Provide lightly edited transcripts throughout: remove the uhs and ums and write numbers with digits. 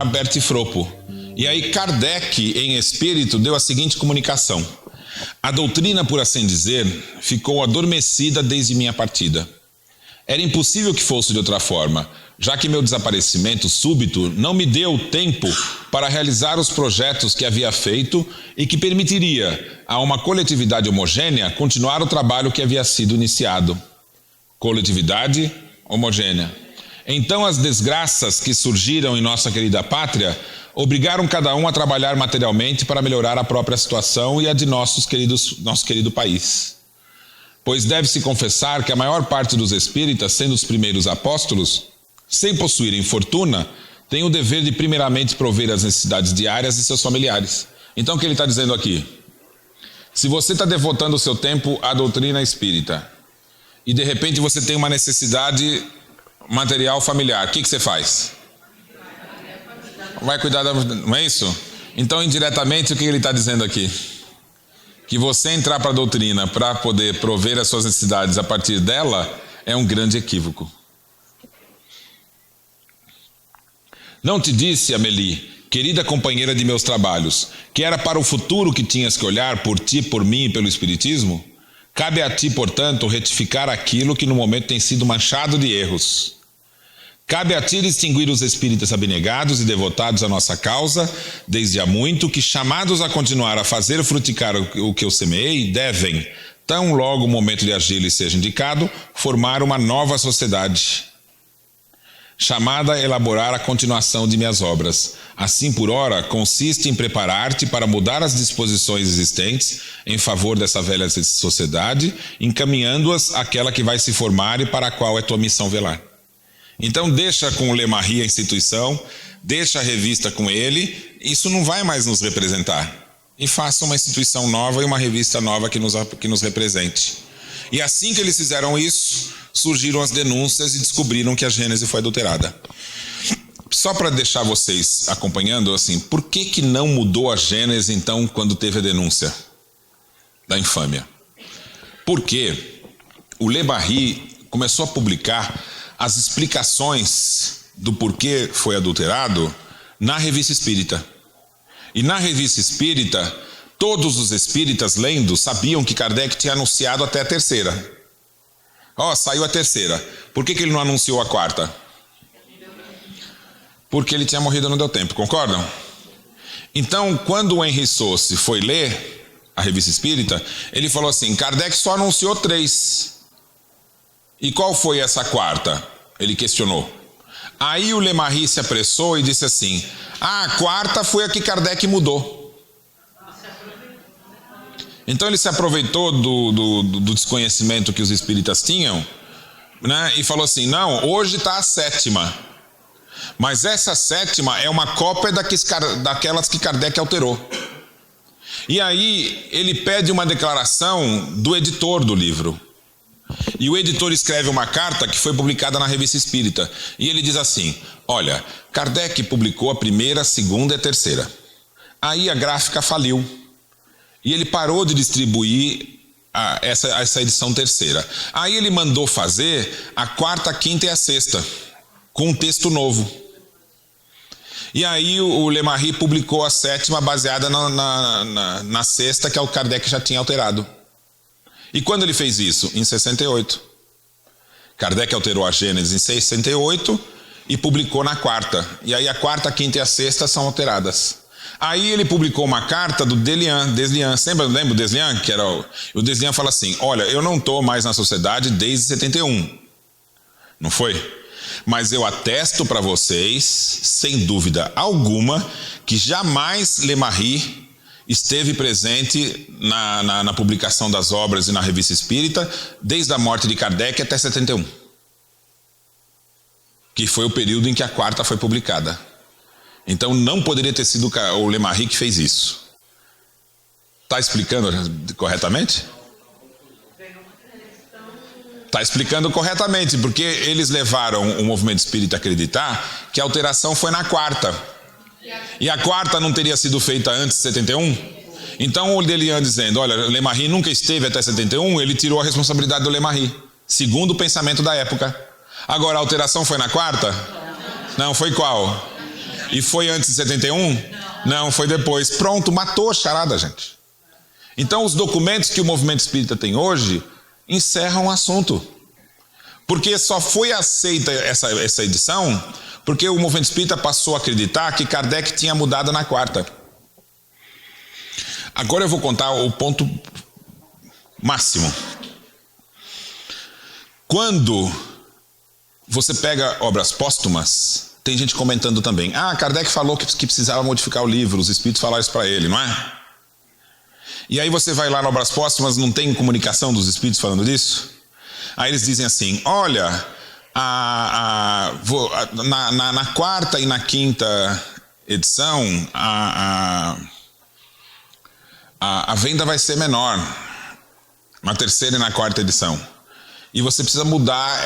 Bertifropo. E aí Kardec, em espírito, deu a seguinte comunicação: a doutrina, por assim dizer, ficou adormecida desde minha partida. Era impossível que fosse de outra forma, já que meu desaparecimento súbito não me deu tempo para realizar os projetos que havia feito e que permitiria a uma coletividade homogênea continuar o trabalho que havia sido iniciado. Coletividade homogênea. Então as desgraças que surgiram em nossa querida pátria obrigaram cada um a trabalhar materialmente para melhorar a própria situação e a de nosso querido país. Pois deve-se confessar que a maior parte dos espíritas, sendo os primeiros apóstolos, sem possuírem fortuna, tem o dever de primeiramente prover as necessidades diárias de seus familiares. Então o que ele está dizendo aqui? Se você está devotando o seu tempo à doutrina espírita e de repente você tem uma necessidade material familiar, o que você faz? Vai cuidar da... Não é isso? Então indiretamente o que ele está dizendo aqui? Que você entrar para a doutrina para poder prover as suas necessidades a partir dela é um grande equívoco. Não te disse, Amélie, querida companheira de meus trabalhos, que era para o futuro que tinhas que olhar por ti, por mim e pelo Espiritismo? Cabe a ti, portanto, retificar aquilo que no momento tem sido manchado de erros. Cabe a ti distinguir os espíritas abnegados e devotados à nossa causa, desde há muito, que, chamados a continuar a fazer frutificar o que eu semeei, devem, tão logo o momento de agir lhe seja indicado, formar uma nova sociedade, chamada a elaborar a continuação de minhas obras. Assim, por ora, consiste em preparar-te para mudar as disposições existentes em favor dessa velha sociedade, encaminhando-as àquela que vai se formar e para a qual é tua missão velar. Então deixa com o Lemarie a instituição, deixa a revista com ele, isso não vai mais nos representar. E faça uma instituição nova e uma revista nova que nos represente. E assim que eles fizeram isso, surgiram as denúncias e descobriram que a Gênese foi adulterada. Só para deixar vocês acompanhando, assim, por que não mudou a Gênese então quando teve a denúncia da infâmia? Porque o Lemarie começou a publicar as explicações do porquê foi adulterado na Revista Espírita. E na Revista Espírita, todos os espíritas lendo sabiam que Kardec tinha anunciado até a terceira. Saiu a terceira. Por que ele não anunciou a quarta? Porque ele tinha morrido e não deu tempo, concordam? Então, quando o Henri Sauce foi ler a Revista Espírita, ele falou assim: Kardec só anunciou 3. E qual foi essa quarta? Ele questionou. Aí o Lemarie se apressou e disse assim: a quarta foi a que Kardec mudou. Então ele se aproveitou do desconhecimento que os espíritas tinham, né, e falou assim: não, hoje está a 7ª. Mas essa 7ª é uma cópia daquelas que Kardec alterou. E aí ele pede uma declaração do editor do livro. E o editor escreve uma carta que foi publicada na Revista Espírita. E ele diz assim: olha, Kardec publicou a 1ª, a 2ª e a 3ª. Aí a gráfica faliu. E ele parou de distribuir essa edição 3ª. Aí ele mandou fazer a 4ª, a 5ª e a 6ª, com um texto novo. E aí o Lemarie publicou a 7ª baseada na 6ª, que o Kardec já tinha alterado. E quando ele fez isso? Em 68. Kardec alterou a Gênese em 68 e publicou na 4ª. E aí a 4ª, a 5ª e a 6ª são alteradas. Aí ele publicou uma carta do Deslian. Lembra o Deslian? O Deslian fala assim: olha, eu não estou mais na sociedade desde 71. Não foi? Mas eu atesto para vocês, sem dúvida alguma, que jamais Lemarie esteve presente na publicação das obras e na Revista Espírita, desde a morte de Kardec até 71. Que foi o período em que a 4ª foi publicada. Então não poderia ter sido o Lemarie que fez isso. Está explicando corretamente? Está explicando corretamente, porque eles levaram o movimento espírita a acreditar que a alteração foi na 4ª. E a 4ª não teria sido feita antes de 71? Então o Deslian dizendo: olha, Lemarie nunca esteve até 71, ele tirou a responsabilidade do Lemarie, segundo o pensamento da época. Agora, a alteração foi na 4ª? Não, foi qual? E foi antes de 71? Não, foi depois. Pronto, matou a charada, gente. Então os documentos que o movimento espírita tem hoje encerram o assunto. Porque só foi aceita essa edição porque o movimento espírita passou a acreditar que Kardec tinha mudado na quarta. Agora eu vou contar o ponto máximo. Quando você pega obras póstumas, tem gente comentando também: ah, Kardec falou que precisava modificar o livro, os espíritos falaram isso para ele, não é? E aí você vai lá na obras póstumas, não tem comunicação dos espíritos falando disso? Aí eles dizem assim: olha, na quarta e na quinta edição, a venda vai ser menor, na terceira e na quarta edição. E você precisa mudar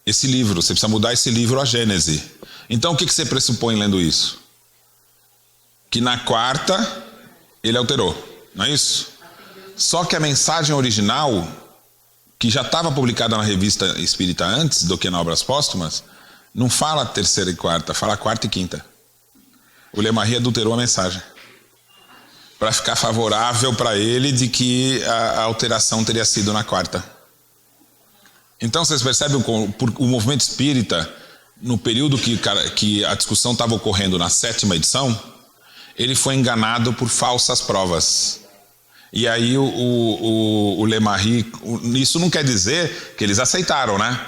esse livro, você precisa mudar esse livro, a Gênese. Então o que você pressupõe lendo isso? Que na quarta ele alterou, não é isso? Só que a mensagem original, que já estava publicada na revista Espírita antes do que na Obras Póstumas, não fala terceira e quarta, fala quarta e quinta. O Lemarie adulterou a mensagem para ficar favorável para ele de que a alteração teria sido na quarta. Então vocês percebem o movimento espírita, no período que a discussão estava ocorrendo na 7ª edição, ele foi enganado por falsas provas. E aí o Lemarie, isso não quer dizer que eles aceitaram, né?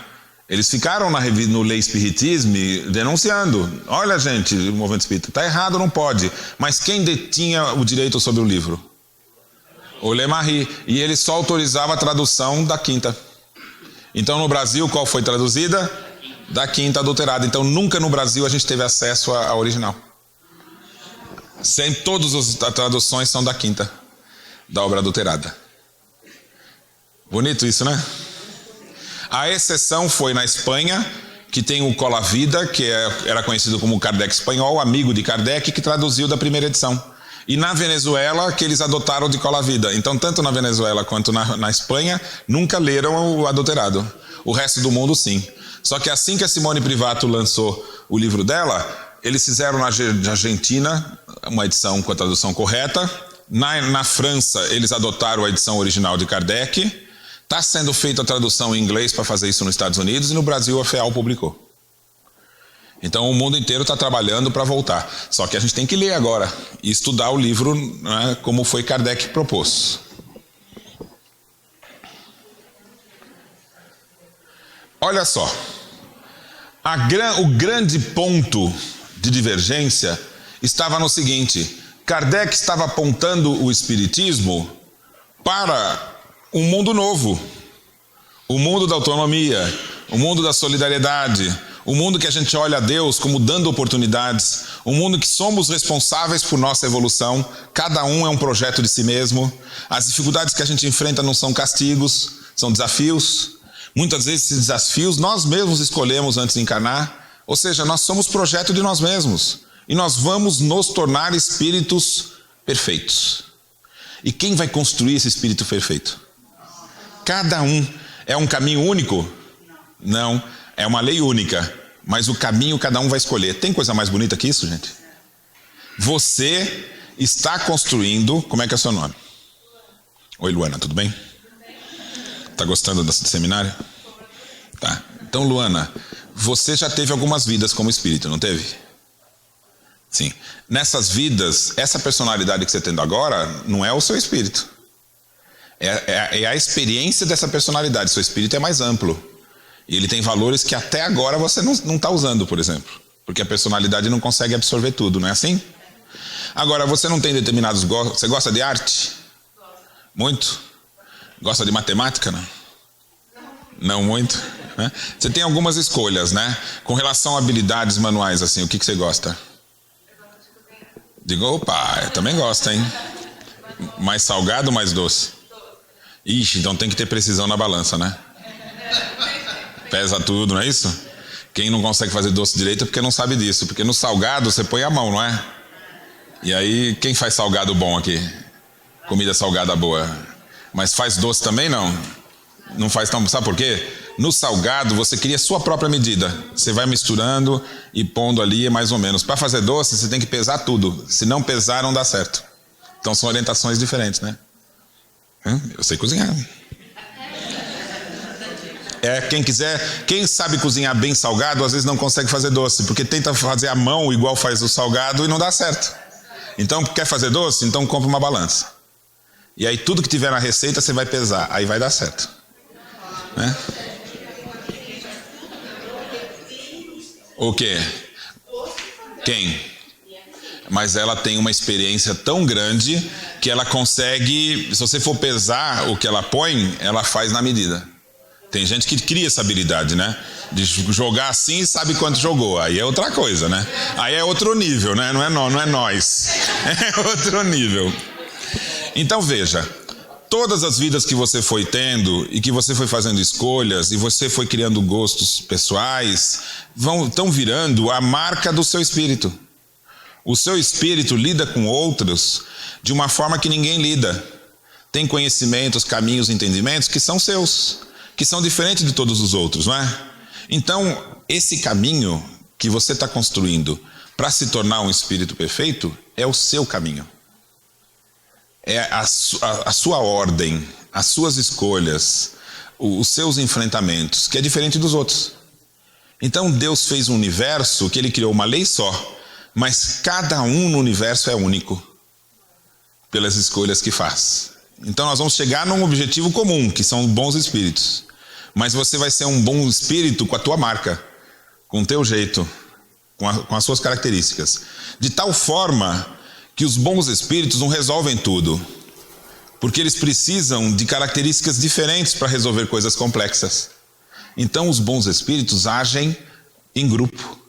Eles ficaram no Lei Espiritisme denunciando: olha, gente, o movimento espírita está errado, não pode. Mas quem detinha o direito sobre o livro? O Lemarie. E ele só autorizava a tradução da quinta. Então no Brasil, qual foi traduzida? Da quinta adulterada. Então nunca no Brasil a gente teve acesso à original. Sempre todas as traduções são da quinta, da obra adulterada. Bonito isso, né? A exceção foi na Espanha, que tem o Colavida, que era conhecido como Kardec espanhol, amigo de Kardec, que traduziu da primeira edição. E na Venezuela, que eles adotaram de Colavida. Então, tanto na Venezuela quanto na Espanha, nunca leram o adulterado. O resto do mundo, sim. Só que assim que a Simone Privato lançou o livro dela, eles fizeram na Argentina uma edição com a tradução correta. Na França, eles adotaram a edição original de Kardec. Está sendo feita a tradução em inglês para fazer isso nos Estados Unidos, e no Brasil a FEAL publicou. Então o mundo inteiro está trabalhando para voltar. Só que a gente tem que ler agora e estudar o livro, né, como foi Kardec que propôs. Olha só, o grande ponto de divergência estava no seguinte: Kardec estava apontando o Espiritismo para um mundo novo, o mundo da autonomia, o mundo da solidariedade, o mundo que a gente olha a Deus como dando oportunidades, o mundo que somos responsáveis por nossa evolução, cada um é um projeto de si mesmo, as dificuldades que a gente enfrenta não são castigos, são desafios, muitas vezes esses desafios nós mesmos escolhemos antes de encarnar, ou seja, nós somos projeto de nós mesmos, e nós vamos nos tornar espíritos perfeitos. E quem vai construir esse espírito perfeito? Cada um. É um caminho único? Não, é uma lei única, mas o caminho cada um vai escolher. Tem coisa mais bonita que isso, gente? Você está construindo... Como é que é o seu nome? Oi, Luana, tudo bem? Está gostando desse seminário? Tá. Então, Luana, você já teve algumas vidas como espírito, não teve? Sim. Nessas vidas, essa personalidade que você tem agora não é o seu espírito. É a experiência dessa personalidade. Seu espírito é mais amplo. E ele tem valores que até agora você não está usando, por exemplo. Porque a personalidade não consegue absorver tudo, não é assim? Agora, você não tem determinados gostos. Você gosta de arte? Muito? Gosta de matemática, não? Não muito? Né? Você tem algumas escolhas, né? Com relação a habilidades manuais, assim, o que você gosta? Digo, opa, eu também gosto, hein? Mais salgado ou mais doce? Ixi, então tem que ter precisão na balança, né? Pesa tudo, não é isso? Quem não consegue fazer doce direito é porque não sabe disso. Porque no salgado você põe a mão, não é? E aí, quem faz salgado bom aqui? Comida salgada boa. Mas faz doce também, não? Não faz tão... Sabe por quê? No salgado, você cria sua própria medida. Você vai misturando e pondo ali mais ou menos. Para fazer doce, você tem que pesar tudo. Se não pesar, não dá certo. Então são orientações diferentes, né? Eu sei cozinhar. Quem sabe cozinhar bem salgado, às vezes não consegue fazer doce, porque tenta fazer à mão igual faz o salgado e não dá certo. Então, quer fazer doce? Então compra uma balança. E aí tudo que tiver na receita você vai pesar, aí vai dar certo. Né? O quê? Quem? Mas ela tem uma experiência tão grande que ela consegue, se você for pesar o que ela põe, ela faz na medida. Tem gente que cria essa habilidade, né? De jogar assim e sabe quanto jogou. Aí é outra coisa, né? Aí é outro nível, né? Não é nós. É outro nível. Então veja, todas as vidas que você foi tendo e que você foi fazendo escolhas e você foi criando gostos pessoais, estão virando a marca do seu espírito. O seu espírito lida com outros de uma forma que ninguém lida. Tem conhecimentos, caminhos, entendimentos que são seus, que são diferentes de todos os outros, não é? Então, esse caminho que você está construindo para se tornar um espírito perfeito é o seu caminho. É a sua ordem, as suas escolhas, os seus enfrentamentos, que é diferente dos outros. Então Deus fez um universo que Ele criou uma lei só, mas cada um no universo é único, pelas escolhas que faz. Então nós vamos chegar num objetivo comum, que são bons espíritos. Mas você vai ser um bom espírito com a tua marca, com o teu jeito, com as suas características. De tal forma que os bons espíritos não resolvem tudo, porque eles precisam de características diferentes para resolver coisas complexas. Então os bons espíritos agem em grupo.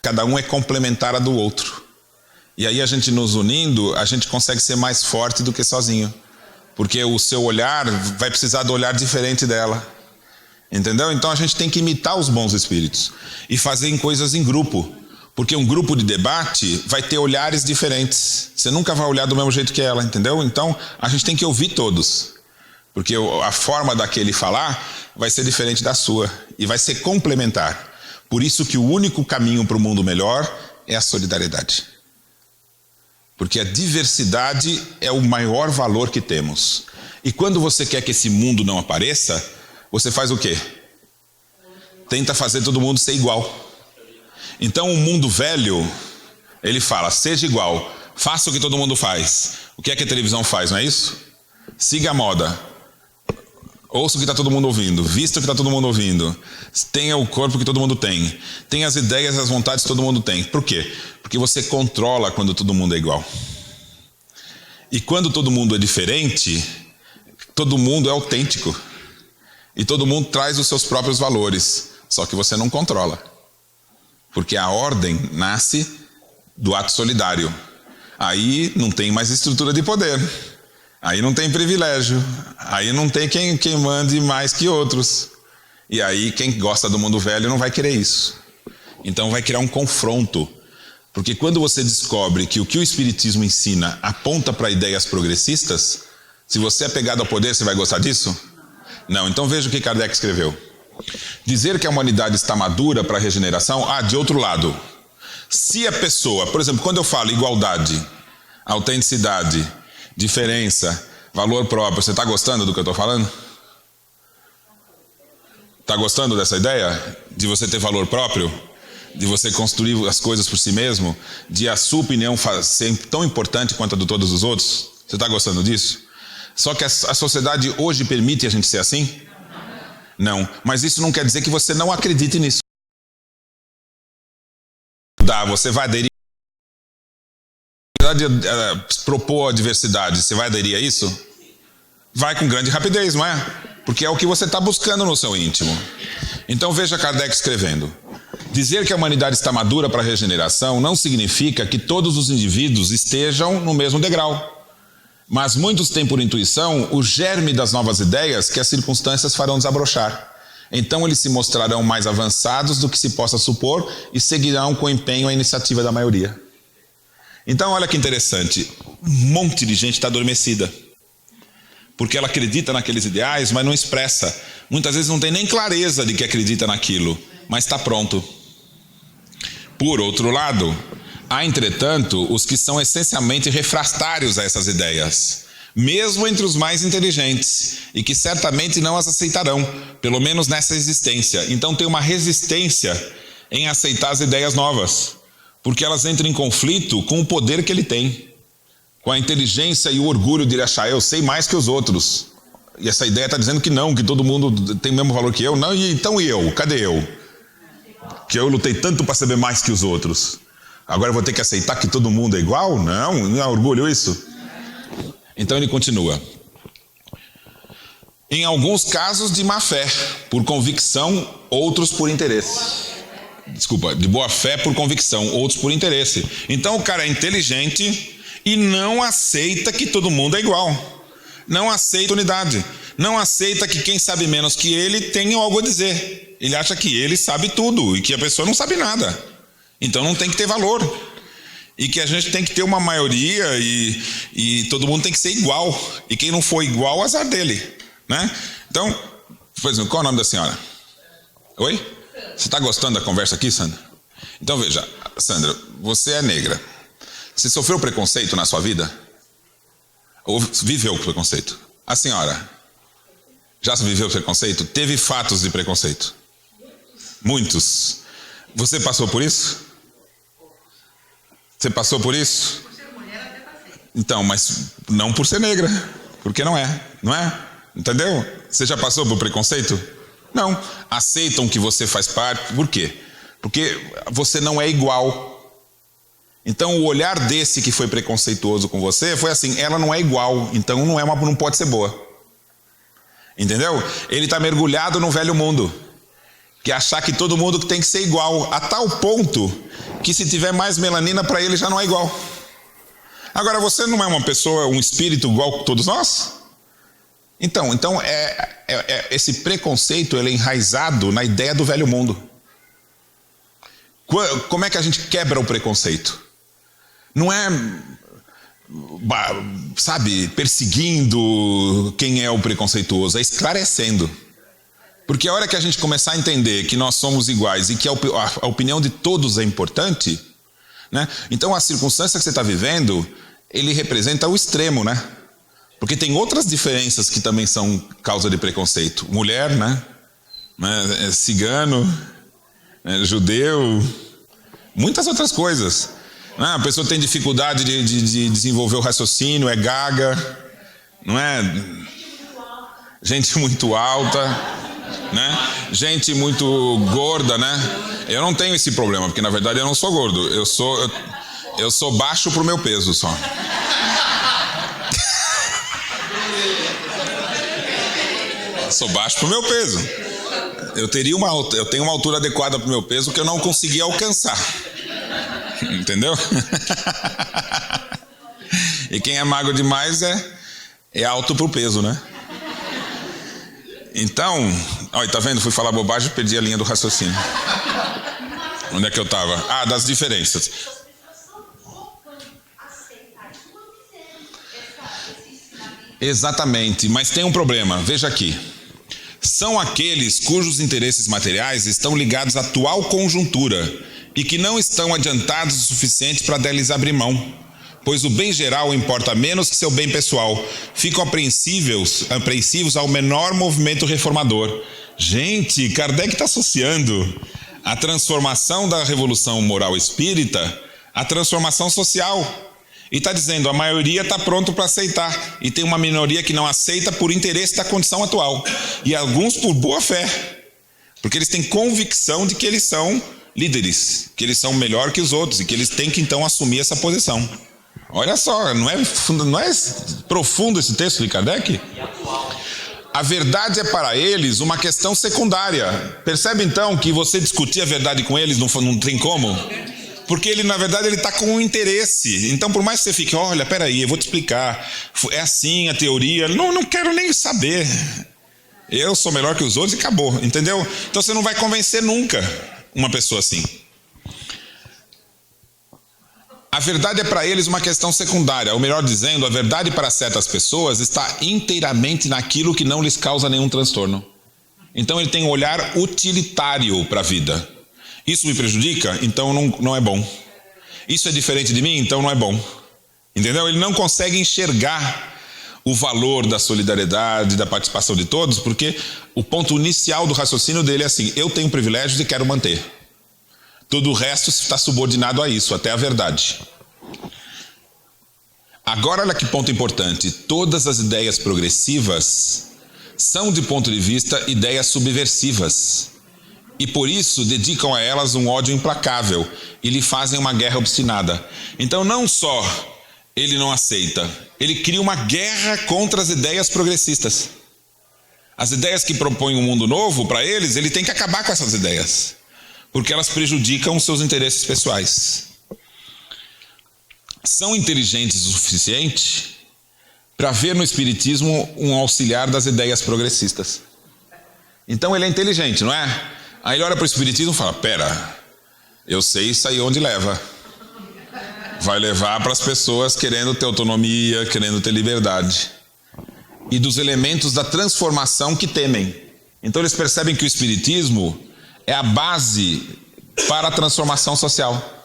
Cada um é complementar a do outro. E aí a gente nos unindo, a gente consegue ser mais forte do que sozinho. Porque o seu olhar vai precisar do olhar diferente dela. Entendeu? Então a gente tem que imitar os bons espíritos e fazer coisas em grupo. Porque um grupo de debate vai ter olhares diferentes. Você nunca vai olhar do mesmo jeito que ela, entendeu? Então a gente tem que ouvir todos. Porque a forma daquele falar vai ser diferente da sua. E vai ser complementar. Por isso que o único caminho para o mundo melhor é a solidariedade. Porque a diversidade é o maior valor que temos. E quando você quer que esse mundo não apareça, você faz o quê? Tenta fazer todo mundo ser igual. Então o mundo velho, ele fala, seja igual, faça o que todo mundo faz. O que é que a televisão faz, não é isso? Siga a moda. Ouça o que está todo mundo ouvindo, vista o que está todo mundo ouvindo, tenha o corpo que todo mundo tem, tenha as ideias e as vontades que todo mundo tem. Por quê? Porque você controla quando todo mundo é igual. E quando todo mundo é diferente, todo mundo é autêntico. E todo mundo traz os seus próprios valores, só que você não controla. Porque a ordem nasce do ato solidário. Aí não tem mais estrutura de poder. Aí não tem privilégio, aí não tem quem mande mais que outros. E aí quem gosta do mundo velho não vai querer isso. Então vai criar um confronto. Porque quando você descobre que o Espiritismo ensina aponta para ideias progressistas, se você é pegado ao poder, você vai gostar disso? Não, então veja o que Kardec escreveu. Dizer que a humanidade está madura para a regeneração, de outro lado. Se a pessoa, por exemplo, quando eu falo igualdade, autenticidade, diferença, valor próprio, você está gostando do que eu estou falando? Está gostando dessa ideia? De você ter valor próprio? De você construir as coisas por si mesmo? De a sua opinião ser tão importante quanto a de todos os outros? Você está gostando disso? Só que a sociedade hoje permite a gente ser assim? Não, mas isso não quer dizer que você não acredite nisso. Você vai aderir propor a diversidade, você vai aderir a isso? Vai com grande rapidez, não é? Porque é o que você está buscando no seu íntimo. Então veja Kardec escrevendo. Dizer que a humanidade está madura para a regeneração não significa que todos os indivíduos estejam no mesmo degrau. Mas muitos têm por intuição o germe das novas ideias que as circunstâncias farão desabrochar. Então eles se mostrarão mais avançados do que se possa supor e seguirão com empenho a iniciativa da maioria. Então olha que interessante, um monte de gente está adormecida. porque ela acredita naqueles ideais, mas não expressa. Muitas vezes não tem nem clareza de que acredita naquilo, mas está pronto. Por outro lado, há, entretanto, os que são essencialmente refratários a essas ideias, mesmo entre os mais inteligentes, e que certamente não as aceitarão, pelo menos nessa existência. Então tem uma resistência em aceitar as ideias novas, porque elas entram em conflito com o poder que ele tem, com a inteligência e o orgulho de ele achar, eu sei mais que os outros. E essa ideia está dizendo que não, que todo mundo tem o mesmo valor que eu. Não, então e eu? Cadê eu? Que eu lutei tanto para saber mais que os outros. Agora eu vou ter que aceitar que todo mundo é igual? Não é orgulho isso? Então ele continua. Em alguns casos de má fé, por convicção, outros por interesse. Desculpa, de boa fé por convicção, outros por interesse. Então o cara é inteligente e não aceita que todo mundo é igual. Não aceita unidade. Não aceita que quem sabe menos que ele tenha algo a dizer. Ele acha que ele sabe tudo e que a pessoa não sabe nada. Então não tem que ter valor. E que a gente tem que ter uma maioria e todo mundo tem que ser igual. E quem não for igual, azar dele, né? Então, por exemplo, qual é o nome da senhora? Oi? Você está gostando da conversa aqui, Sandra? Então veja, Sandra, você é negra. Você sofreu preconceito na sua vida? Ou viveu preconceito? A senhora já viveu preconceito? Teve fatos de preconceito? Muitos. Você passou por isso? Você passou por isso? Por ser mulher até passei. Então, mas não por ser negra, porque não é? Entendeu? Você já passou por preconceito? Não. Aceitam que você faz parte, por quê? Porque você não é igual. Então o olhar desse que foi preconceituoso com você foi assim, ela não é igual, então não pode ser boa. Entendeu? Ele está mergulhado no velho mundo, que é achar que todo mundo tem que ser igual, a tal ponto que se tiver mais melanina para ele já não é igual. Agora você não é uma pessoa, um espírito igual a todos nós? Então esse preconceito ele é enraizado na ideia do velho mundo. Como é que a gente quebra o preconceito? Não é, sabe, perseguindo quem é o preconceituoso, é esclarecendo. Porque a hora que a gente começar a entender que nós somos iguais e que a opinião de todos é importante, né? Então a circunstância que você está vivendo, ele representa o extremo, né? Porque tem outras diferenças que também são causa de preconceito. Mulher, né? Cigano, judeu, muitas outras coisas. A pessoa tem dificuldade de desenvolver o raciocínio, é gaga, não é? Gente muito alta, né? Gente muito gorda, né? Eu não tenho esse problema, porque na verdade eu não sou gordo. Eu sou baixo pro meu peso só. Sou baixo pro meu peso. Eu tenho uma altura adequada pro meu peso que eu não consegui alcançar. Entendeu? E quem é magro demais é alto pro peso, né? Então, olha, tá vendo? Fui falar bobagem e perdi a linha do raciocínio. Onde é que eu tava? Das diferenças. Exatamente, mas tem um problema, veja aqui. São aqueles cujos interesses materiais estão ligados à atual conjuntura e que não estão adiantados o suficiente para deles abrir mão, pois o bem geral importa menos que seu bem pessoal. Ficam apreensivos ao menor movimento reformador. Gente, Kardec está associando a transformação da revolução moral espírita à transformação social. E está dizendo, a maioria está pronto para aceitar. E tem uma minoria que não aceita por interesse da condição atual. E alguns por boa fé. Porque eles têm convicção de que eles são líderes, que eles são melhor que os outros e que eles têm que então assumir essa posição. Olha só, não é profundo esse texto de Kardec? A verdade é para eles uma questão secundária. Percebe então que você discutir a verdade com eles não tem como? Porque ele, na verdade, ele está com um interesse. Então, por mais que você fique, olha, peraí, eu vou te explicar. É assim a teoria. Não quero nem saber. Eu sou melhor que os outros e acabou, entendeu? Então você não vai convencer nunca uma pessoa assim. A verdade é para eles uma questão secundária, ou melhor dizendo, a verdade para certas pessoas está inteiramente naquilo que não lhes causa nenhum transtorno. Então ele tem um olhar utilitário para a vida. Isso me prejudica? Então não é bom. Isso é diferente de mim? Então não é bom. Entendeu? Ele não consegue enxergar o valor da solidariedade, da participação de todos, porque o ponto inicial do raciocínio dele é assim: eu tenho privilégios e quero manter. Tudo o resto está subordinado a isso, até a verdade. Agora olha que ponto importante: todas as ideias progressivas são, de ponto de vista, ideias subversivas. E por isso dedicam a elas um ódio implacável e lhe fazem uma guerra obstinada. Então não só ele não aceita, ele cria uma guerra contra as ideias progressistas. As ideias que propõem um mundo novo para eles, ele tem que acabar com essas ideias, porque elas prejudicam os seus interesses pessoais. São inteligentes o suficiente para ver no espiritismo um auxiliar das ideias progressistas. Então ele é inteligente, não é? Aí ele olha para o espiritismo e fala: pera, eu sei isso aí onde leva. Vai levar para as pessoas querendo ter autonomia, querendo ter liberdade. E dos elementos da transformação que temem. Então eles percebem que o espiritismo é a base para a transformação social.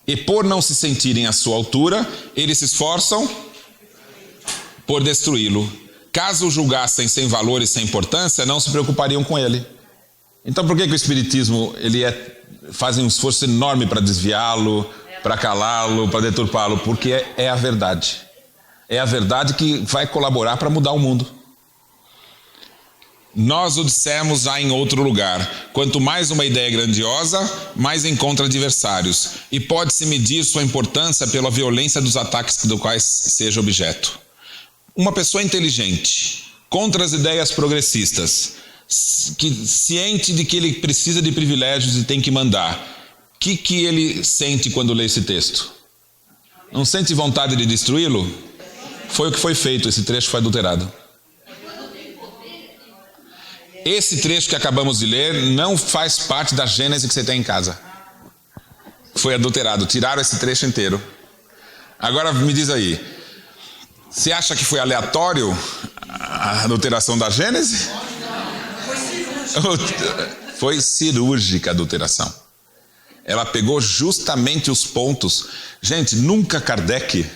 E por não se sentirem à sua altura, eles se esforçam por destruí-lo. Caso o julgassem sem valor e sem importância, não se preocupariam com ele. Então por que o espiritismo faz um esforço enorme para desviá-lo, para calá-lo, para deturpá-lo? Porque é a verdade. É a verdade que vai colaborar para mudar o mundo. Nós o dissemos já em outro lugar: quanto mais uma ideia é grandiosa, mais encontra adversários, e pode-se medir sua importância pela violência dos ataques do quais seja objeto. Uma pessoa inteligente, contra as ideias progressistas, ciente de que ele precisa de privilégios e tem que mandar, o que ele sente quando lê esse texto? Não sente vontade de destruí-lo? Foi o que foi feito, esse trecho foi adulterado. Esse trecho que acabamos de ler não faz parte da Gênese que você tem em casa. Foi adulterado, tiraram esse trecho inteiro. Agora me diz aí, você acha que foi aleatório a adulteração da Gênese? Foi cirúrgica a adulteração. Ela pegou justamente os pontos. Gente, nunca Kardec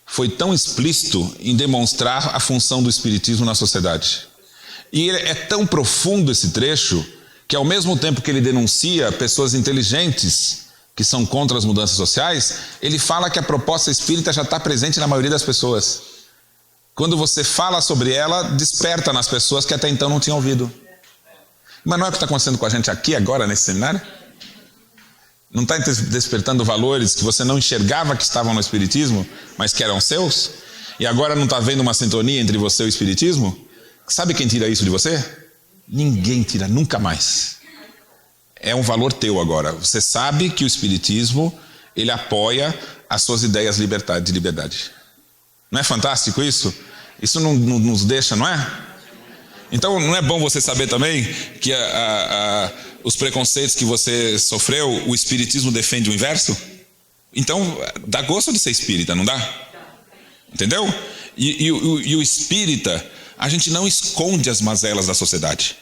foi tão explícito em demonstrar a função do espiritismo na sociedade. E é tão profundo esse trecho que, ao mesmo tempo que ele denuncia pessoas inteligentes que são contra as mudanças sociais, ele fala que a proposta espírita já está presente na maioria das pessoas. Quando você fala sobre ela, desperta nas pessoas que até então não tinham ouvido. Mas não é o que está acontecendo com a gente aqui agora nesse seminário? Não está despertando valores que você não enxergava que estavam no espiritismo, mas que eram seus? E agora não está vendo uma sintonia entre você e o espiritismo? Sabe quem tira isso de você? Ninguém tira, nunca mais. É um valor teu agora. Você sabe que o espiritismo, ele apoia as suas ideias de liberdade. Não é fantástico isso? Isso não nos deixa, não é? Então não é bom você saber também que os preconceitos que você sofreu, o espiritismo defende o inverso? Então dá gosto de ser espírita, não dá? Entendeu? E o espírita, a gente não esconde as mazelas da sociedade.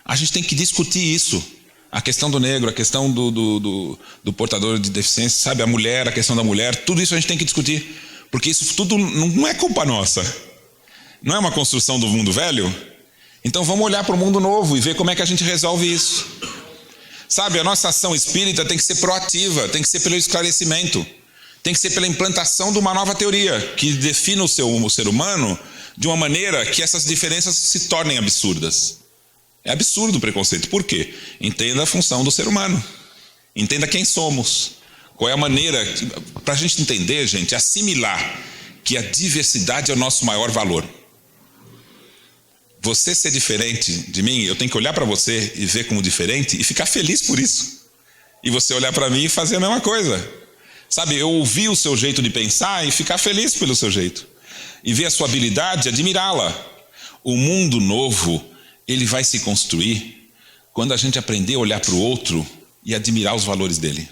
A gente tem que discutir isso. A questão do negro, a questão do portador de deficiência, sabe? A mulher, a questão da mulher, tudo isso a gente tem que discutir. Porque isso tudo não é culpa nossa. Não é uma construção do mundo velho? Então vamos olhar para o mundo novo e ver como é que a gente resolve isso. Sabe, a nossa ação espírita tem que ser proativa, tem que ser pelo esclarecimento, tem que ser pela implantação de uma nova teoria que defina o ser humano de uma maneira que essas diferenças se tornem absurdas. É absurdo o preconceito. Por quê? Entenda a função do ser humano. Entenda quem somos. Qual é a maneira, para a gente entender, gente, assimilar que a diversidade é o nosso maior valor. Você ser diferente de mim, eu tenho que olhar para você e ver como diferente e ficar feliz por isso. E você olhar para mim e fazer a mesma coisa. Sabe, eu ouvir o seu jeito de pensar e ficar feliz pelo seu jeito. E ver a sua habilidade e admirá-la. O mundo novo, ele vai se construir quando a gente aprender a olhar para o outro e admirar os valores dele.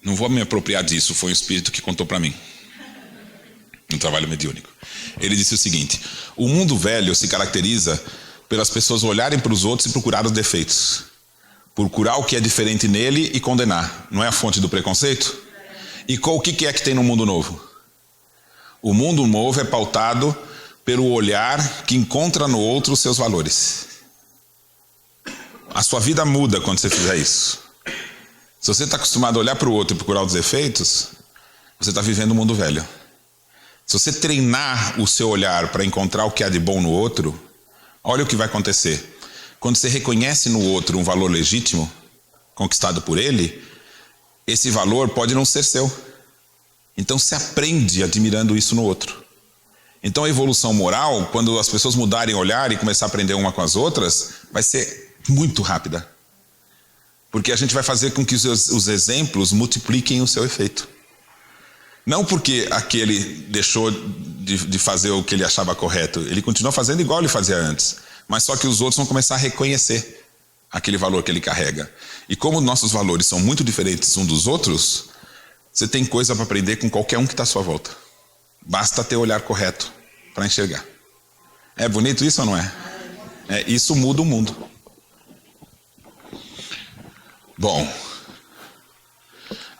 Não vou me apropriar disso, foi um espírito que contou para mim. Um trabalho mediúnico. Ele disse o seguinte: o mundo velho se caracteriza pelas pessoas olharem para os outros e procurar os defeitos. Procurar o que é diferente nele e condenar. Não é a fonte do preconceito? E o que é que tem no mundo novo? O mundo novo é pautado pelo olhar que encontra no outro os seus valores. A sua vida muda quando você fizer isso. Se você está acostumado a olhar para o outro e procurar os defeitos, você está vivendo o mundo velho. Se você treinar o seu olhar para encontrar o que há de bom no outro, olha o que vai acontecer. Quando você reconhece no outro um valor legítimo, conquistado por ele, esse valor pode não ser seu. Então você aprende admirando isso no outro. Então a evolução moral, quando as pessoas mudarem o olhar e começar a aprender uma com as outras, vai ser muito rápida. Porque a gente vai fazer com que os exemplos multipliquem o seu efeito. Não porque aquele deixou de fazer o que ele achava correto. Ele continua fazendo igual ele fazia antes. Mas só que os outros vão começar a reconhecer aquele valor que ele carrega. E como nossos valores são muito diferentes uns dos outros, você tem coisa para aprender com qualquer um que está à sua volta. Basta ter o olhar correto para enxergar. É bonito isso ou não é? Isso muda o mundo. Bom,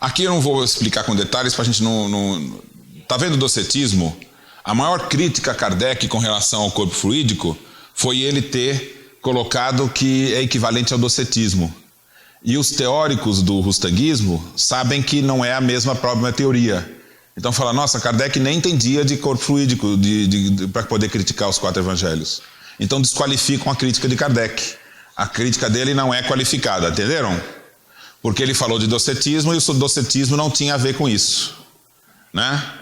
aqui eu não vou explicar com detalhes para a gente não... Tá vendo o docetismo? A maior crítica a Kardec com relação ao corpo fluídico foi ele ter colocado que é equivalente ao docetismo. E os teóricos do rustanguismo sabem que não é a mesma própria teoria. Então fala, nossa, Kardec nem entendia de corpo fluídico para poder criticar os 4 evangelhos. Então desqualificam a crítica de Kardec. A crítica dele não é qualificada, entenderam? Porque ele falou de docetismo e o docetismo não tinha a ver com isso, né?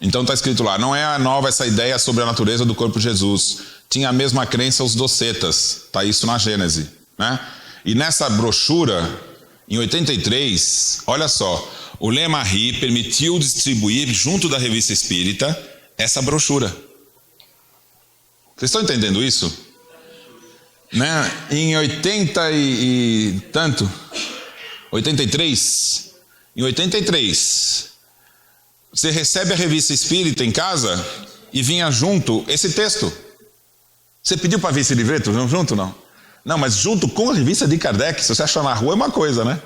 Então está escrito lá, não é nova essa ideia sobre a natureza do corpo de Jesus. Tinha a mesma crença os docetas, está isso na Gênese, né? E nessa brochura, em 83, olha só, o Lemarie permitiu distribuir junto da Revista Espírita essa brochura. Vocês estão entendendo isso? Né? Em 80 e tanto, 83, em 83, você recebe a Revista Espírita em casa e vinha junto esse texto. Você pediu para ver esse livreto junto, não? Não, mas junto com a revista de Kardec, se você achar na rua é uma coisa, né?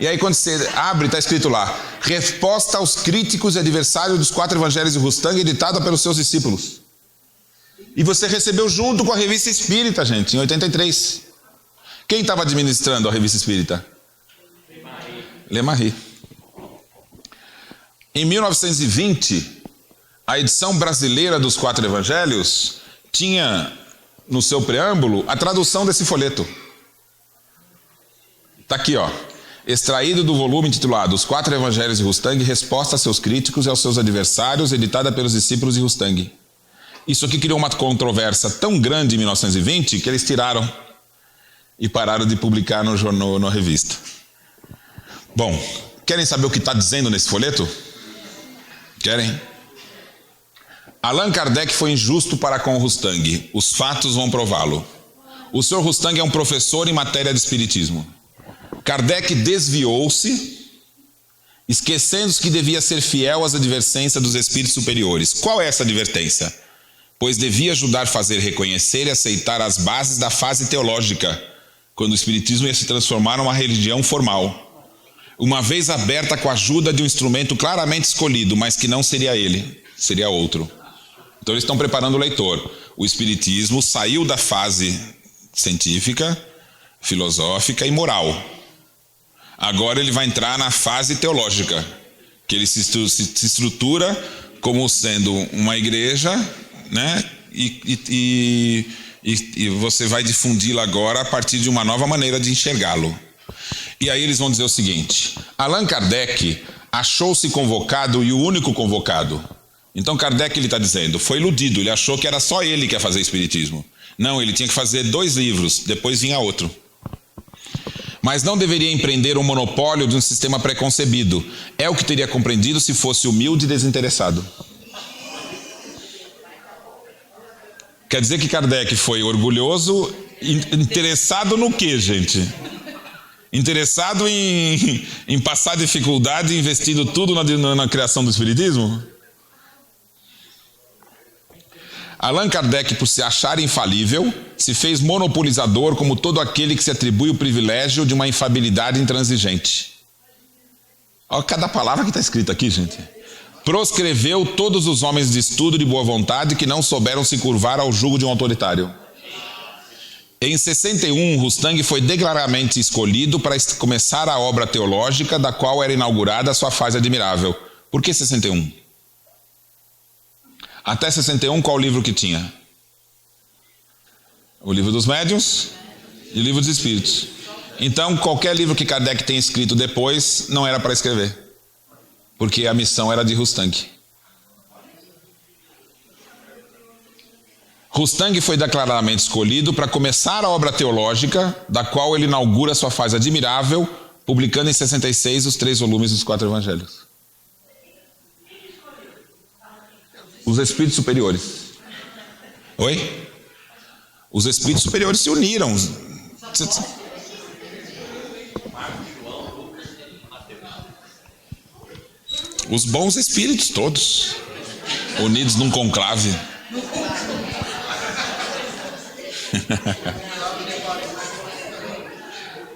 E aí quando você abre, está escrito lá, resposta aos críticos e adversários dos 4 evangelhos de Rustang, editada pelos seus discípulos. E você recebeu junto com a Revista Espírita, gente, em 83. Quem estava administrando a Revista Espírita? Lemarie. Em 1920, a edição brasileira dos 4 evangelhos tinha no seu preâmbulo a tradução desse folheto. Está aqui, ó. Extraído do volume intitulado Os 4 Evangelhos de Rustang, resposta a seus críticos e aos seus adversários, editada pelos discípulos de Rustang. Isso aqui criou uma controvérsia tão grande em 1920 que eles tiraram e pararam de publicar na revista. Bom, querem saber o que está dizendo nesse folheto? Querem? Allan Kardec foi injusto para com o Rustang. Os fatos vão prová-lo. O Sr. Rustang é um professor em matéria de espiritismo. Kardec desviou-se, esquecendo-se que devia ser fiel às advertências dos espíritos superiores. Qual é essa advertência? Pois devia ajudar a fazer reconhecer e aceitar as bases da fase teológica, quando o espiritismo ia se transformar numa religião formal. Uma vez aberta com a ajuda de um instrumento claramente escolhido, mas que não seria ele, seria outro. Então eles estão preparando o leitor. O espiritismo saiu da fase científica, filosófica e moral. Agora ele vai entrar na fase teológica, que ele se estrutura como sendo uma igreja, né? E você vai difundi-la agora a partir de uma nova maneira de enxergá-lo. E aí eles vão dizer o seguinte: Allan Kardec achou-se convocado e o único convocado. Então Kardec, ele está dizendo, foi iludido, ele achou que era só ele que ia fazer espiritismo. Não, ele tinha que fazer 2 livros, depois vinha outro. Mas não deveria empreender um monopólio de um sistema preconcebido. É o que teria compreendido se fosse humilde e desinteressado. Quer dizer que Kardec foi orgulhoso, interessado no quê, gente? Interessado em passar dificuldade, investindo tudo na criação do Espiritismo? Allan Kardec, por se achar infalível, se fez monopolizador como todo aquele que se atribui o privilégio de uma infabilidade intransigente. Olha cada palavra que está escrita aqui, gente. Proscreveu todos os homens de estudo de boa vontade que não souberam se curvar ao jugo de um autoritário. Em 61, Rustang foi declaradamente escolhido para começar a obra teológica da qual era inaugurada a sua fase admirável. Por que 61? Até 61, qual livro que tinha? O Livro dos Médiuns e o Livro dos Espíritos. Então, qualquer livro que Kardec tenha escrito depois, não era para escrever. Porque a missão era de Rustang. Rustang foi declaradamente escolhido para começar a obra teológica, da qual ele inaugura sua fase admirável, publicando em 66 os 3 volumes dos 4 Evangelhos. Os espíritos superiores. Oi? Os espíritos superiores se uniram. Os bons espíritos todos, unidos num conclave.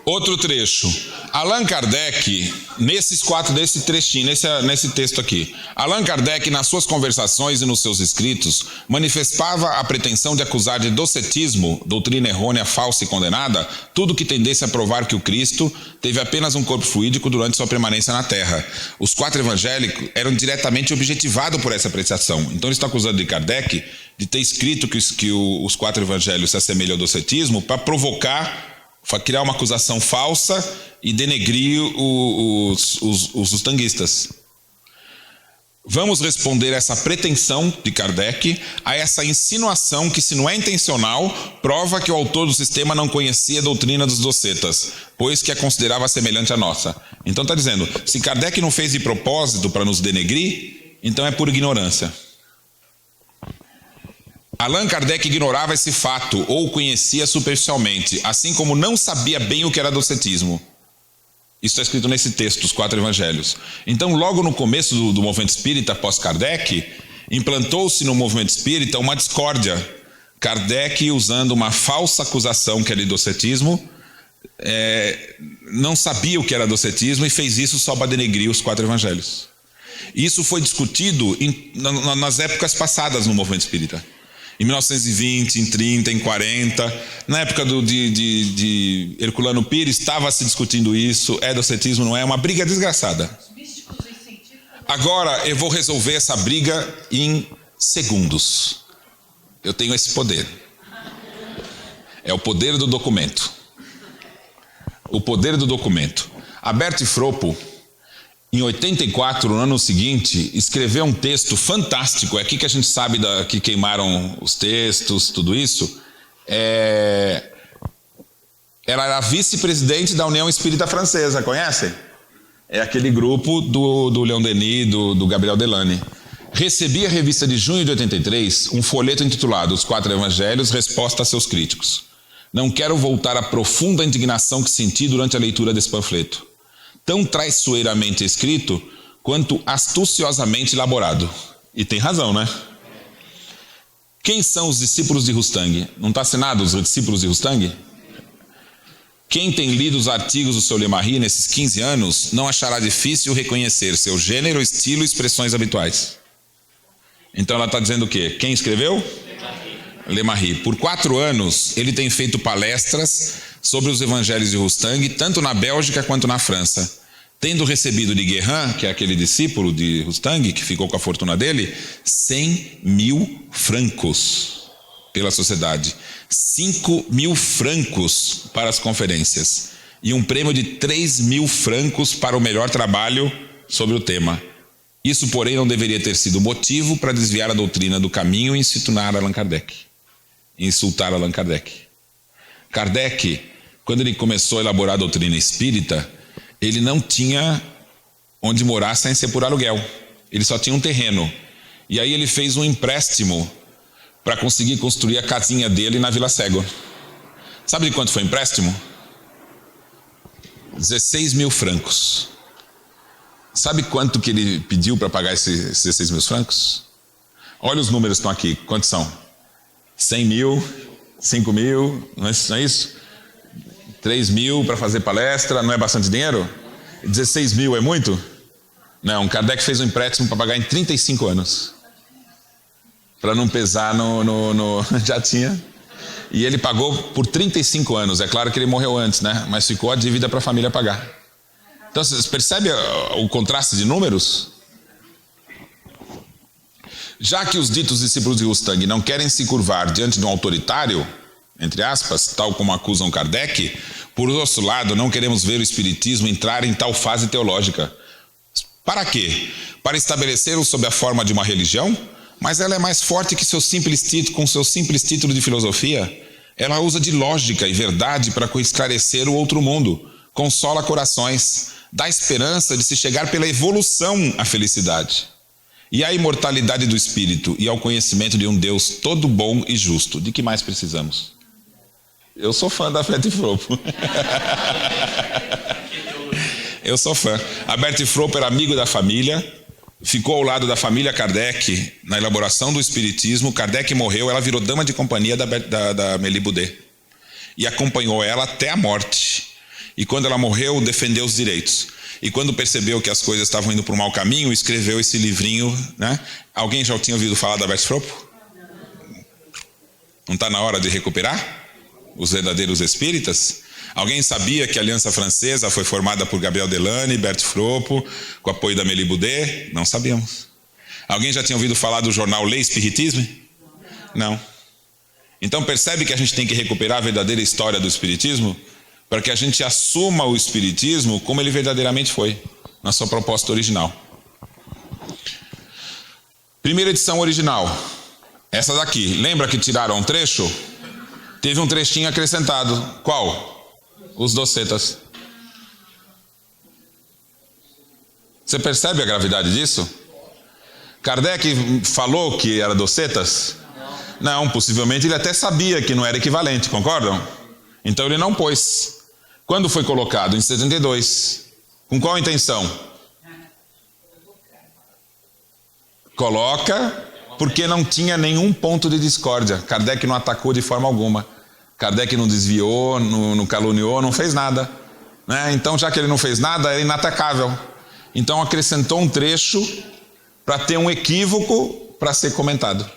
Outro trecho. Allan Kardec, nesse trechinho, nesse texto aqui. Allan Kardec, nas suas conversações e nos seus escritos, manifestava a pretensão de acusar de docetismo, doutrina errônea, falsa e condenada, tudo que tendesse a provar que o Cristo teve apenas um corpo fluídico durante sua permanência na Terra. Os 4 evangélicos eram diretamente objetivados por essa apreciação. Então ele está acusando de Kardec de ter escrito que os 4 evangelhos se assemelham ao docetismo para provocar, criar uma acusação falsa e denegrir os rustanguistas. Vamos responder a essa pretensão de Kardec, a essa insinuação que, se não é intencional, prova que o autor do sistema não conhecia a doutrina dos docetas, pois que a considerava semelhante à nossa. Então está dizendo, se Kardec não fez de propósito para nos denegrir, então é por ignorância. Allan Kardec ignorava esse fato ou o conhecia superficialmente, assim como não sabia bem o que era docetismo. Isso está escrito nesse texto, os 4 evangelhos. Então, logo no começo do movimento espírita, após Kardec, implantou-se no movimento espírita uma discórdia. Kardec, usando uma falsa acusação que era de docetismo, não sabia o que era docetismo e fez isso só para denegrir os 4 evangelhos. Isso foi discutido nas épocas passadas no movimento espírita. Em 1920, em 30, em 40, na época de Herculano Pires, estava se discutindo isso, é docetismo, não é? Uma briga desgraçada. Agora eu vou resolver essa briga em segundos. Eu tenho esse poder. É o poder do documento. O poder do documento. Alberto Fropo, em 84, no ano seguinte, escreveu um texto fantástico. É aqui que a gente sabe que queimaram os textos, tudo isso. Ela era vice-presidente da União Espírita Francesa, conhecem? É aquele grupo do Leon Denis, do Gabriel Delany. Recebi a revista de junho de 83, um folheto intitulado Os 4 Evangelhos, Resposta a seus críticos. Não quero voltar à profunda indignação que senti durante a leitura desse panfleto. Tão traiçoeiramente escrito, quanto astuciosamente elaborado. E tem razão, né? Quem são os discípulos de Rustang? Não está assinado os discípulos de Rustang? Quem tem lido os artigos do seu Lemarri nesses 15 anos, não achará difícil reconhecer seu gênero, estilo e expressões habituais. Então ela está dizendo o quê? Quem escreveu? Lemarri. Por 4 anos, ele tem feito palestras sobre os evangelhos de Rustang, tanto na Bélgica quanto na França. Tendo recebido de Guérin, que é aquele discípulo de Rustang, que ficou com a fortuna dele, 100.000 francos pela sociedade. 5.000 francos para as conferências. E um prêmio de 3.000 francos para o melhor trabalho sobre o tema. Isso, porém, não deveria ter sido motivo para desviar a doutrina do caminho e insultar Allan Kardec. Kardec, quando ele começou a elaborar a doutrina espírita, ele não tinha onde morar sem ser por aluguel. Ele só tinha um terreno. E aí ele fez um empréstimo para conseguir construir a casinha dele na Vila Cego. Sabe de quanto foi o empréstimo? 16 mil francos. Sabe quanto que ele pediu para pagar esses 16 mil francos? Olha os números que estão aqui. Quantos são? 100 mil, 5 mil, não é isso? 3 mil para fazer palestra, não é bastante dinheiro? 16 mil é muito? Não, Kardec fez um empréstimo para pagar em 35 anos. Para não pesar já tinha. E ele pagou por 35 anos. É claro que ele morreu antes, né? Mas ficou a dívida para a família pagar. Então, vocês percebem o contraste de números? Já que os ditos discípulos de Rustang não querem se curvar diante de um autoritário, entre aspas, tal como acusam Kardec, por outro lado, não queremos ver o Espiritismo entrar em tal fase teológica. Para quê? Para estabelecê-lo sob a forma de uma religião? Mas ela é mais forte que com seu simples título de filosofia. Ela usa de lógica e verdade para esclarecer o outro mundo, consola corações, dá esperança de se chegar pela evolução à felicidade e à imortalidade do espírito e ao conhecimento de um Deus todo bom e justo. De que mais precisamos? Eu sou fã da Bert Fropo. Eu sou fã. A Bert Fropo era amigo da família, ficou ao lado da família Kardec na elaboração do Espiritismo. Kardec morreu, ela virou dama de companhia da Amélie Boudet e acompanhou ela até a morte. E quando ela morreu, defendeu os direitos. E quando percebeu que as coisas estavam indo para um mau caminho, escreveu esse livrinho, né? Alguém já tinha ouvido falar da Bert Fropo? Não está na hora de recuperar os verdadeiros espíritas? Alguém sabia que a Aliança Francesa foi formada por Gabriel Delany, Bert Fropo, com apoio da Amélie Boudet? Não sabíamos. Alguém já tinha ouvido falar do jornal L'Espiritisme? Não. Então percebe que a gente tem que recuperar a verdadeira história do Espiritismo para que a gente assuma o Espiritismo como ele verdadeiramente foi, na sua proposta original. Primeira edição original, essa daqui. Lembra que tiraram um trecho? Teve um trechinho acrescentado. Qual? Os docetas. Você percebe a gravidade disso? Kardec falou que era docetas? Não, possivelmente ele até sabia que não era equivalente, concordam? Então ele não pôs. Quando foi colocado? Em 72. Com qual intenção? Coloca porque não tinha nenhum ponto de discórdia. Kardec não atacou de forma alguma. Kardec não desviou, não caluniou, não fez nada, né? Então, já que ele não fez nada, é inatacável. Então acrescentou um trecho para ter um equívoco para ser comentado.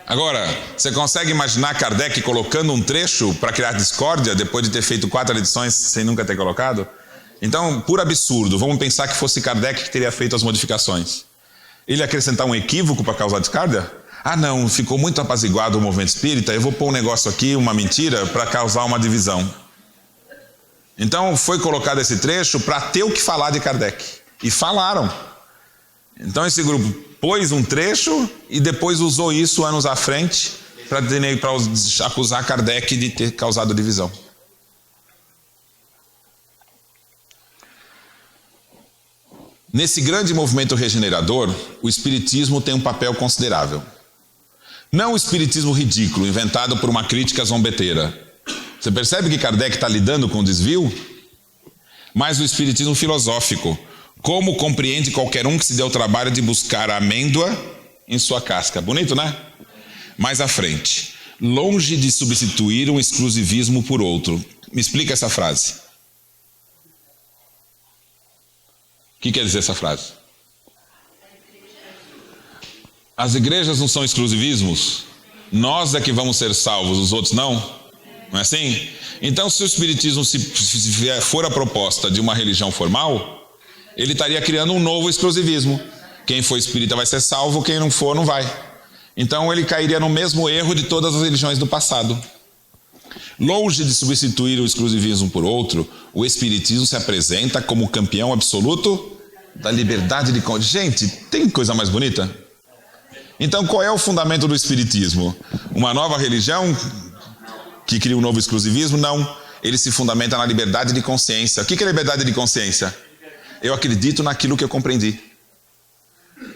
Agora, você consegue imaginar Kardec colocando um trecho para criar discórdia depois de ter feito 4 edições sem nunca ter colocado? Então, por absurdo, vamos pensar que fosse Kardec que teria feito as modificações. Ele acrescentar um equívoco para causar discórdia? Ah não, ficou muito apaziguado o movimento espírita, eu vou pôr um negócio aqui, uma mentira, para causar uma divisão. Então foi colocado esse trecho para ter o que falar de Kardec. E falaram. Então esse grupo pôs um trecho e depois usou isso anos à frente para acusar Kardec de ter causado divisão. Nesse grande movimento regenerador, o Espiritismo tem um papel considerável. Não o Espiritismo ridículo, inventado por uma crítica zombeteira. Você percebe que Kardec está lidando com o desvio? Mas o Espiritismo filosófico. Como compreende qualquer um que se dê o trabalho de buscar a amêndoa em sua casca. Bonito, né? Mais à frente. Longe de substituir um exclusivismo por outro. Me explica essa frase. O que quer dizer essa frase? As igrejas não são exclusivismos? Nós é que vamos ser salvos, os outros não? Não é assim? Então, se o Espiritismo for a proposta de uma religião formal, ele estaria criando um novo exclusivismo. Quem for espírita vai ser salvo, quem não for não vai. Então ele cairia no mesmo erro de todas as religiões do passado. Longe de substituir o exclusivismo por outro, o Espiritismo se apresenta como o campeão absoluto da liberdade de consciência. Gente, tem coisa mais bonita? Então qual é o fundamento do Espiritismo? Uma nova religião que cria um novo exclusivismo? Não. Ele se fundamenta na liberdade de consciência. O que é liberdade de consciência? Eu acredito naquilo que eu compreendi.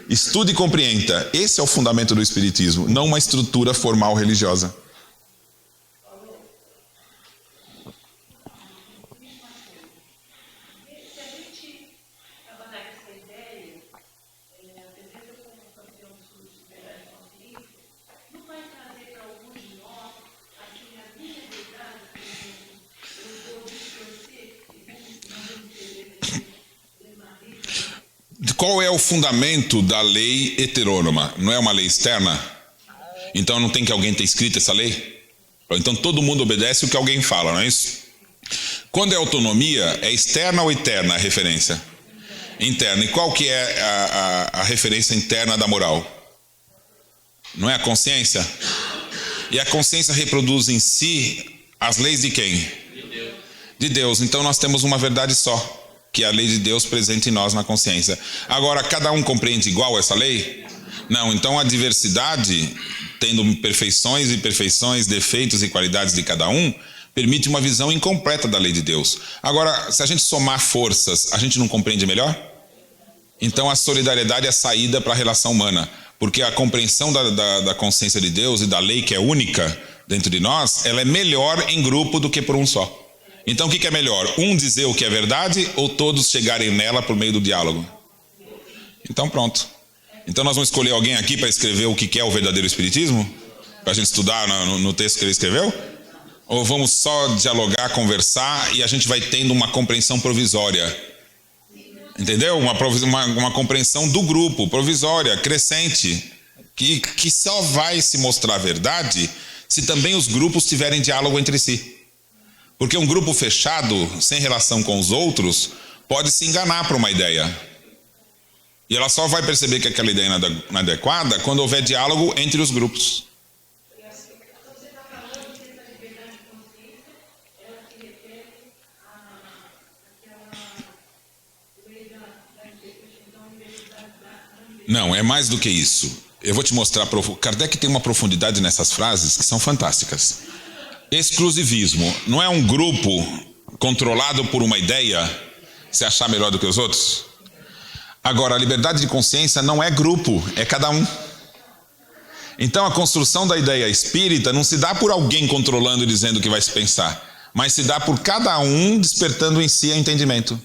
Estude e compreenda. Esse é o fundamento do Espiritismo, não uma estrutura formal religiosa. Qual é o fundamento da lei heterônoma? Não é uma lei externa? Então não tem que alguém ter escrito essa lei? Então todo mundo obedece o que alguém fala, não é isso? Quando é autonomia, é externa ou interna a referência? Interna. E qual que é a referência interna da moral? Não é a consciência? E a consciência reproduz em si as leis de quem? De Deus. De Deus. Então nós temos uma verdade só, que é a lei de Deus presente em nós na consciência. Agora, cada um compreende igual essa lei? Não. Então a diversidade, tendo perfeições e imperfeições, defeitos e qualidades de cada um, permite uma visão incompleta da lei de Deus. Agora, se a gente somar forças, a gente não compreende melhor? Então a solidariedade é a saída para a relação humana, porque a compreensão da consciência de Deus e da lei que é única dentro de nós, ela é melhor em grupo do que por um só. Então o que é melhor? Um dizer o que é verdade ou todos chegarem nela por meio do diálogo? Então pronto. Então nós vamos escolher alguém aqui para escrever o que é o verdadeiro espiritismo? Para a gente estudar no texto que ele escreveu? Ou vamos só dialogar, conversar e a gente vai tendo uma compreensão provisória? Entendeu? Uma compreensão do grupo, provisória, crescente, que só vai se mostrar verdade se também os grupos tiverem diálogo entre si. Porque um grupo fechado, sem relação com os outros, pode se enganar por uma ideia. E ela só vai perceber que aquela ideia não é adequada quando houver diálogo entre os grupos. Não, é mais do que isso. Eu vou te mostrar. Kardec tem uma profundidade nessas frases que são fantásticas. Exclusivismo não é um grupo controlado por uma ideia se achar melhor do que os outros? Agora, a liberdade de consciência não é grupo, é cada um. Então a construção da ideia espírita não se dá por alguém controlando e dizendo o que vai se pensar, mas se dá por cada um despertando em si o entendimento.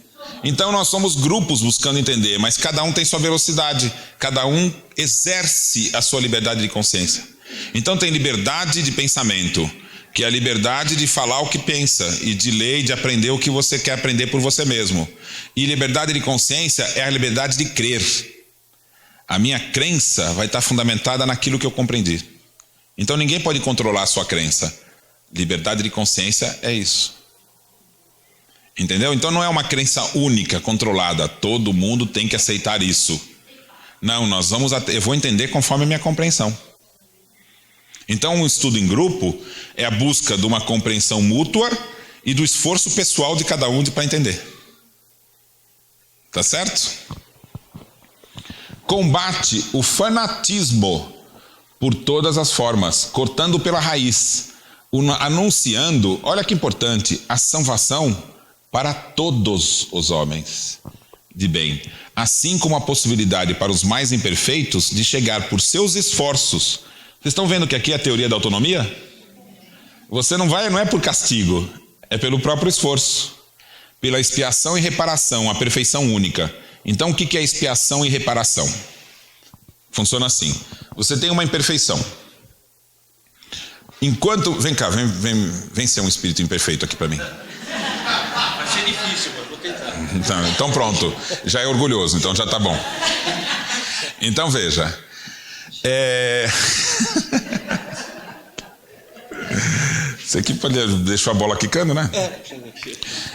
Então nós somos grupos buscando entender, mas cada um tem sua velocidade, cada um exerce a sua liberdade de consciência. Então tem liberdade de pensamento, que é a liberdade de falar o que pensa, e de ler e de aprender o que você quer aprender por você mesmo. E liberdade de consciência é a liberdade de crer. A minha crença vai estar fundamentada naquilo que eu compreendi. Então ninguém pode controlar a sua crença. Liberdade de consciência é isso. Entendeu? Então não é uma crença única, controlada. Todo mundo tem que aceitar isso. Não, eu vou entender conforme a minha compreensão. Então um estudo em grupo é a busca de uma compreensão mútua e do esforço pessoal de cada um para entender. Tá certo? Combate o fanatismo por todas as formas, cortando pela raiz, anunciando, olha que importante, a salvação para todos os homens de bem, assim como a possibilidade para os mais imperfeitos de chegar por seus esforços. Vocês estão vendo que aqui é a teoria da autonomia? Você não é por castigo, é pelo próprio esforço, pela expiação e reparação, a perfeição única. Então o que é expiação e reparação? Funciona assim: você tem uma imperfeição. Vem cá, vem ser um espírito imperfeito aqui para mim. Vai ser difícil, mas vou tentar. Então pronto, já é orgulhoso, então já tá bom. Então veja. Isso aqui deixou a bola quicando, né?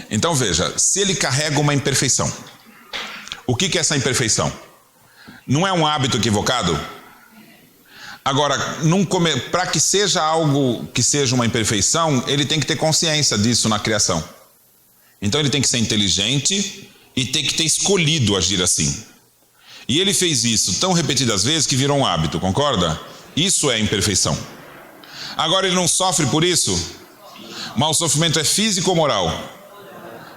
Então veja, se ele carrega uma imperfeição, o que é essa imperfeição? Não é um hábito equivocado? Agora, para que seja algo que seja uma imperfeição, ele tem que ter consciência disso na criação. Então ele tem que ser inteligente e tem que ter escolhido agir assim. E ele fez isso tão repetidas vezes que virou um hábito, concorda? Isso é imperfeição. Agora ele não sofre por isso? Mas o sofrimento é físico ou moral?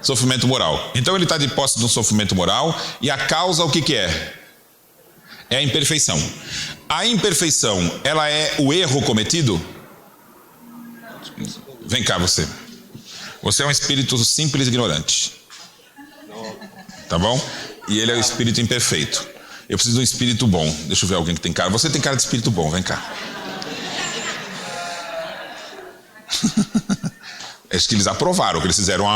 Sofrimento moral. Então ele está de posse de um sofrimento moral e a causa o que é? É a imperfeição. A imperfeição, ela é o erro cometido? Vem cá você. Você é um espírito simples e ignorante. Tá bom? E ele é o espírito imperfeito. Eu preciso de um espírito bom. Deixa eu ver alguém que tem cara. Você tem cara de espírito bom, vem cá. Acho que eles aprovaram, que eles fizeram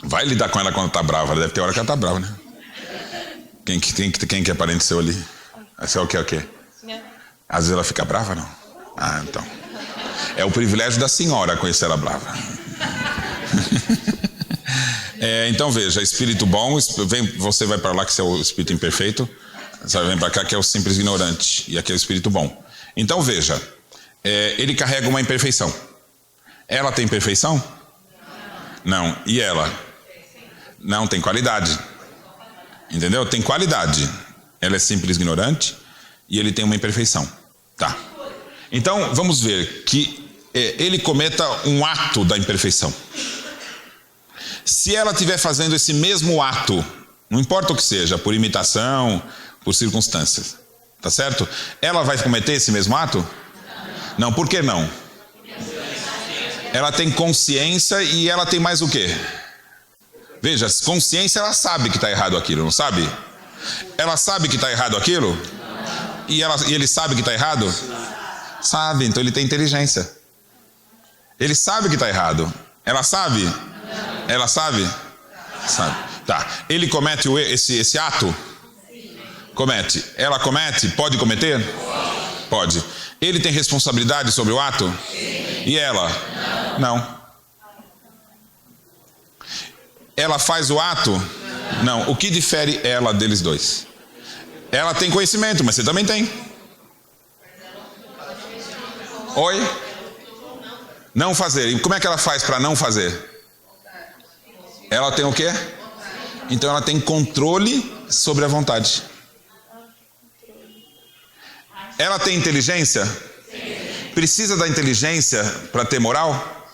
Vai lidar com ela quando tá brava. Deve ter hora que ela tá brava, né? Quem que é parente seu ali? Esse é o quê? Às vezes ela fica brava, não? Ah, então. É o privilégio da senhora conhecer ela brava. Então veja, espírito bom, você vai para lá que é o espírito imperfeito, você vem para cá que é o simples ignorante, e aqui é o espírito bom. Então veja, ele carrega uma imperfeição. Ela tem perfeição? Não. E ela? Não, tem qualidade. Entendeu? Tem qualidade. Ela é simples ignorante e ele tem uma imperfeição. Tá. Então vamos ver que ele cometa um ato da imperfeição. Se ela estiver fazendo esse mesmo ato, não importa o que seja, por imitação, por circunstâncias, tá certo? Ela vai cometer esse mesmo ato? Não, por que não? Ela tem consciência e ela tem mais o quê? Veja, consciência, ela sabe que está errado aquilo, não sabe? Ela sabe que está errado aquilo? E ele sabe que está errado? Sabe, então ele tem inteligência. Ele sabe que está errado. Ela sabe? Ela sabe? Sabe. Tá. Ele comete esse ato? Comete. Ela comete? Pode cometer? Pode. Ele tem responsabilidade sobre o ato? E ela? Não. Ela faz o ato? Não. O que difere ela deles dois? Ela tem conhecimento, mas você também tem. Oi? Não fazer. E como é que ela faz para não fazer? Ela tem o quê? Então ela tem controle sobre a vontade. Ela tem inteligência? Precisa da inteligência para ter moral?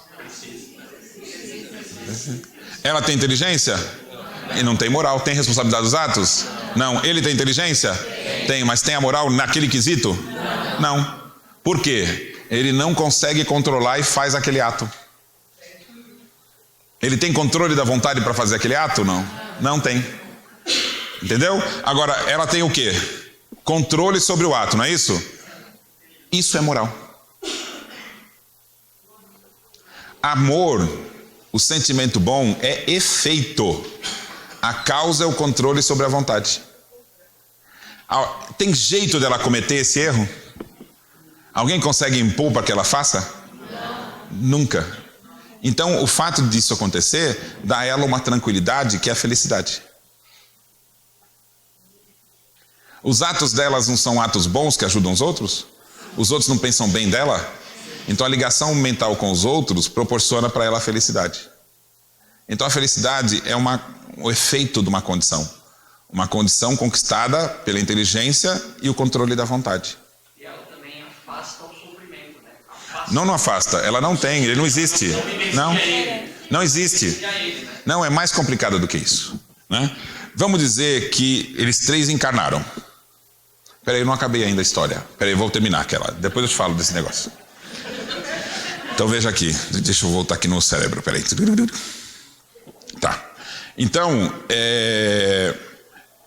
Ela tem inteligência? E não tem moral. Tem responsabilidade dos atos? Não. Ele tem inteligência? Tem, mas tem a moral naquele quesito? Não. Por quê? Ele não consegue controlar e faz aquele ato. Ele tem controle da vontade para fazer aquele ato? Não. Não tem. Entendeu? Agora, ela tem o quê? Controle sobre o ato, não é isso? Isso é moral. Amor, o sentimento bom, é efeito. A causa é o controle sobre a vontade. Tem jeito dela cometer esse erro? Alguém consegue impor para que ela faça? Não. Nunca. Então, o fato disso acontecer dá a ela uma tranquilidade que é a felicidade. Os atos delas não são atos bons que ajudam os outros? Os outros não pensam bem dela? Então, a ligação mental com os outros proporciona para ela a felicidade. Então, a felicidade é o efeito de uma condição. Uma condição conquistada pela inteligência e o controle da vontade. E ela também afasta o sofrimento, né? Não afasta. Ela não tem, ele não existe. Não existe. Não, é mais complicado do que isso, né? Vamos dizer que eles três encarnaram. Peraí, eu não acabei ainda a história. Peraí, eu vou terminar aquela. Depois eu te falo desse negócio. Então veja aqui. Deixa eu voltar aqui no cérebro. Peraí. Tá. Então,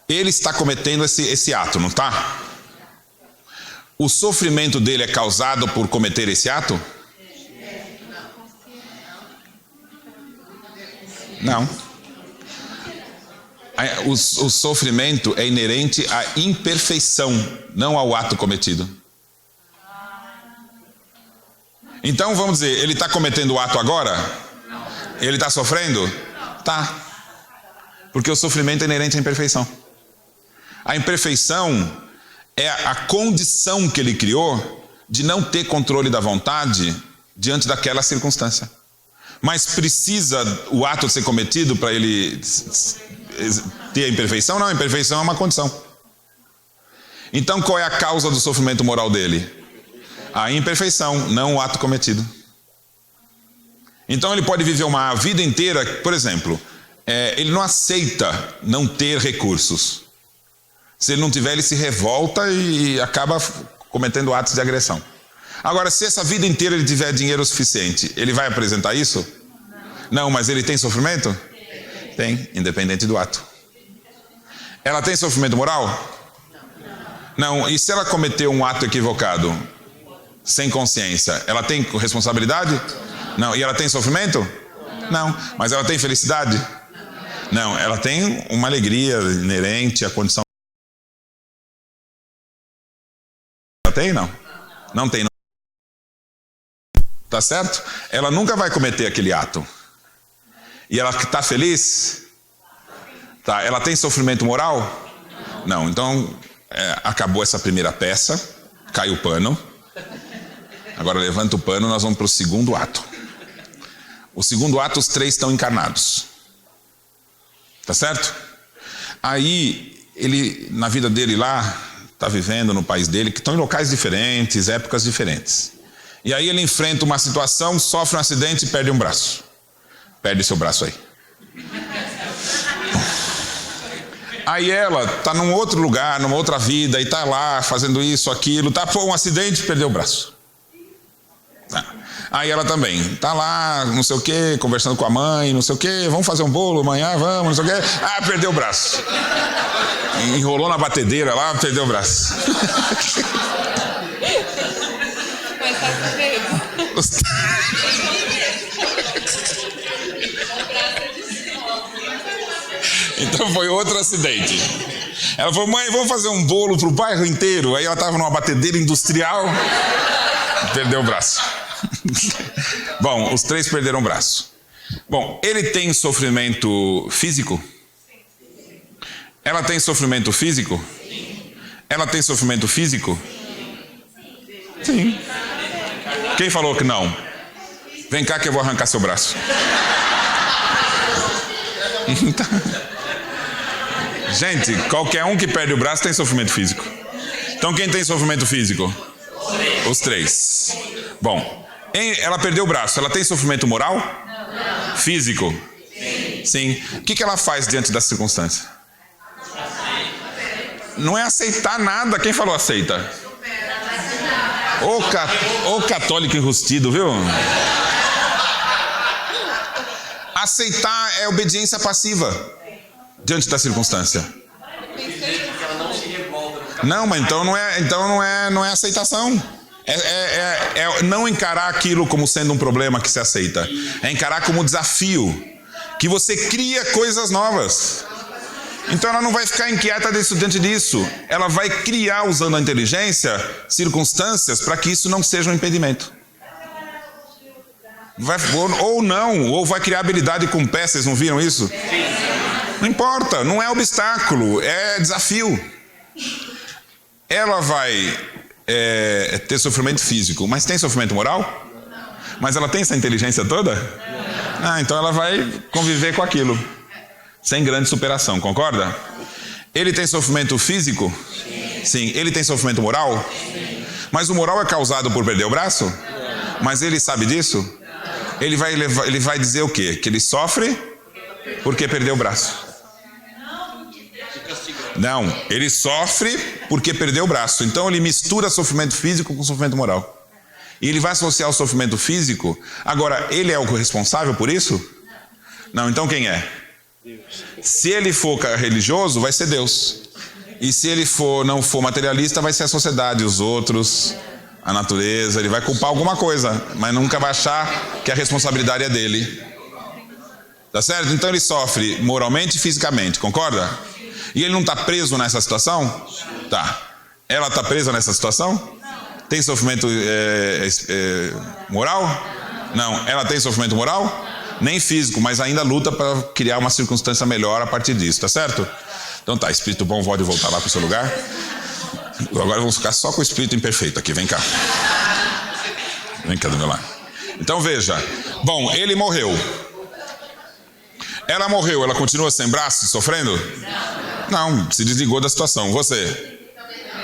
ele está cometendo esse ato, não está? O sofrimento dele é causado por cometer esse ato? Não. O sofrimento é inerente à imperfeição, não ao ato cometido. Então vamos dizer, ele está cometendo o ato agora? Ele está sofrendo? Tá. Porque o sofrimento é inerente à imperfeição. A imperfeição é a condição que ele criou de não ter controle da vontade diante daquela circunstância. Mas precisa o ato ser cometido para ele ter a imperfeição? Não, a imperfeição é uma condição. Então qual é a causa do sofrimento moral dele? A imperfeição, não o ato cometido. Então ele pode viver uma vida inteira, por exemplo, ele não aceita não ter recursos. Se ele não tiver, ele se revolta e acaba cometendo atos de agressão. Agora, se essa vida inteira ele tiver dinheiro suficiente, ele vai apresentar isso? Não, mas ele tem sofrimento? Tem, independente do ato. Ela tem sofrimento moral? Não. E se ela cometeu um ato equivocado, sem consciência, ela tem responsabilidade? Não. E ela tem sofrimento? Não. Mas ela tem felicidade? Não, ela tem uma alegria inerente à condição. Ela tem, não? Não tem, não. Tá certo? Ela nunca vai cometer aquele ato. E ela está feliz? Tá. Ela tem sofrimento moral? Não. Então, acabou essa primeira peça, cai o pano. Agora levanta o pano, nós vamos para o segundo ato. O segundo ato, os três estão encarnados. Tá certo? Aí, ele, na vida dele lá, está vivendo no país dele, que estão em locais diferentes, épocas diferentes. E aí ele enfrenta uma situação, sofre um acidente e perde um braço. Perde seu braço aí. Aí ela está num outro lugar, numa outra vida, e está lá fazendo isso, aquilo, tá, foi um acidente e perdeu o braço. Tá. Aí ela também está lá, não sei o que, conversando com a mãe, não sei o que, vamos fazer um bolo amanhã, vamos, não sei o que. Ah, perdeu o braço. Enrolou na batedeira lá, perdeu o braço. Mas tá com medo. Então foi outro acidente. Ela falou, mãe, vamos fazer um bolo pro bairro inteiro. Aí ela estava numa batedeira industrial, perdeu o braço. Bom, os três perderam o braço. Bom, ele tem sofrimento físico? Ela tem sofrimento físico? Ela tem sofrimento físico? Sim. Quem falou que não? Vem cá que eu vou arrancar seu braço. Gente, qualquer um que perde o braço tem sofrimento físico. Então quem tem sofrimento físico? Os três. Bom, ela perdeu o braço, ela tem sofrimento moral? Físico? Sim. O que ela faz diante da circunstância? Não é aceitar nada. Quem falou aceita? Ô católico enrustido, viu? Aceitar é obediência passiva diante da circunstância. Não, mas então não é aceitação. É não encarar aquilo como sendo um problema que se aceita. É encarar como desafio, que você cria coisas novas. Então ela não vai ficar inquieta diante disso. Ela vai criar, usando a inteligência, circunstâncias para que isso não seja um impedimento. Ou vai criar habilidade com pé. Vocês não viram isso? Não importa, não é obstáculo, é desafio. Ela vai ter sofrimento físico, mas tem sofrimento moral? Mas ela tem essa inteligência toda? Então ela vai conviver com aquilo, sem grande superação, concorda? Ele tem sofrimento físico? Sim. Ele tem sofrimento moral? Mas o moral é causado por perder o braço? Mas ele sabe disso? Ele vai dizer o quê? Que ele sofre porque perdeu o braço. Não, ele sofre porque perdeu o braço. Então ele mistura sofrimento físico com sofrimento moral. E ele vai associar o sofrimento físico. Agora, ele é o responsável por isso? Não, então quem é? Se ele for religioso, vai ser Deus. E se ele não for materialista, vai ser a sociedade, os outros, a natureza. Ele vai culpar alguma coisa, mas nunca vai achar que a responsabilidade é dele. Tá certo? Então ele sofre moralmente e fisicamente, concorda? E ele não está preso nessa situação? Tá. Ela está presa nessa situação? Tem sofrimento moral? Não. Ela tem sofrimento moral? Nem físico, mas ainda luta para criar uma circunstância melhor a partir disso, tá certo? Então tá, espírito bom, pode voltar lá para o seu lugar. Agora vamos ficar só com o espírito imperfeito aqui, vem cá. Vem cá do meu lado. Então veja, bom, ele morreu. Ela morreu, ela continua sem braço, sofrendo? Não, se desligou da situação. Você?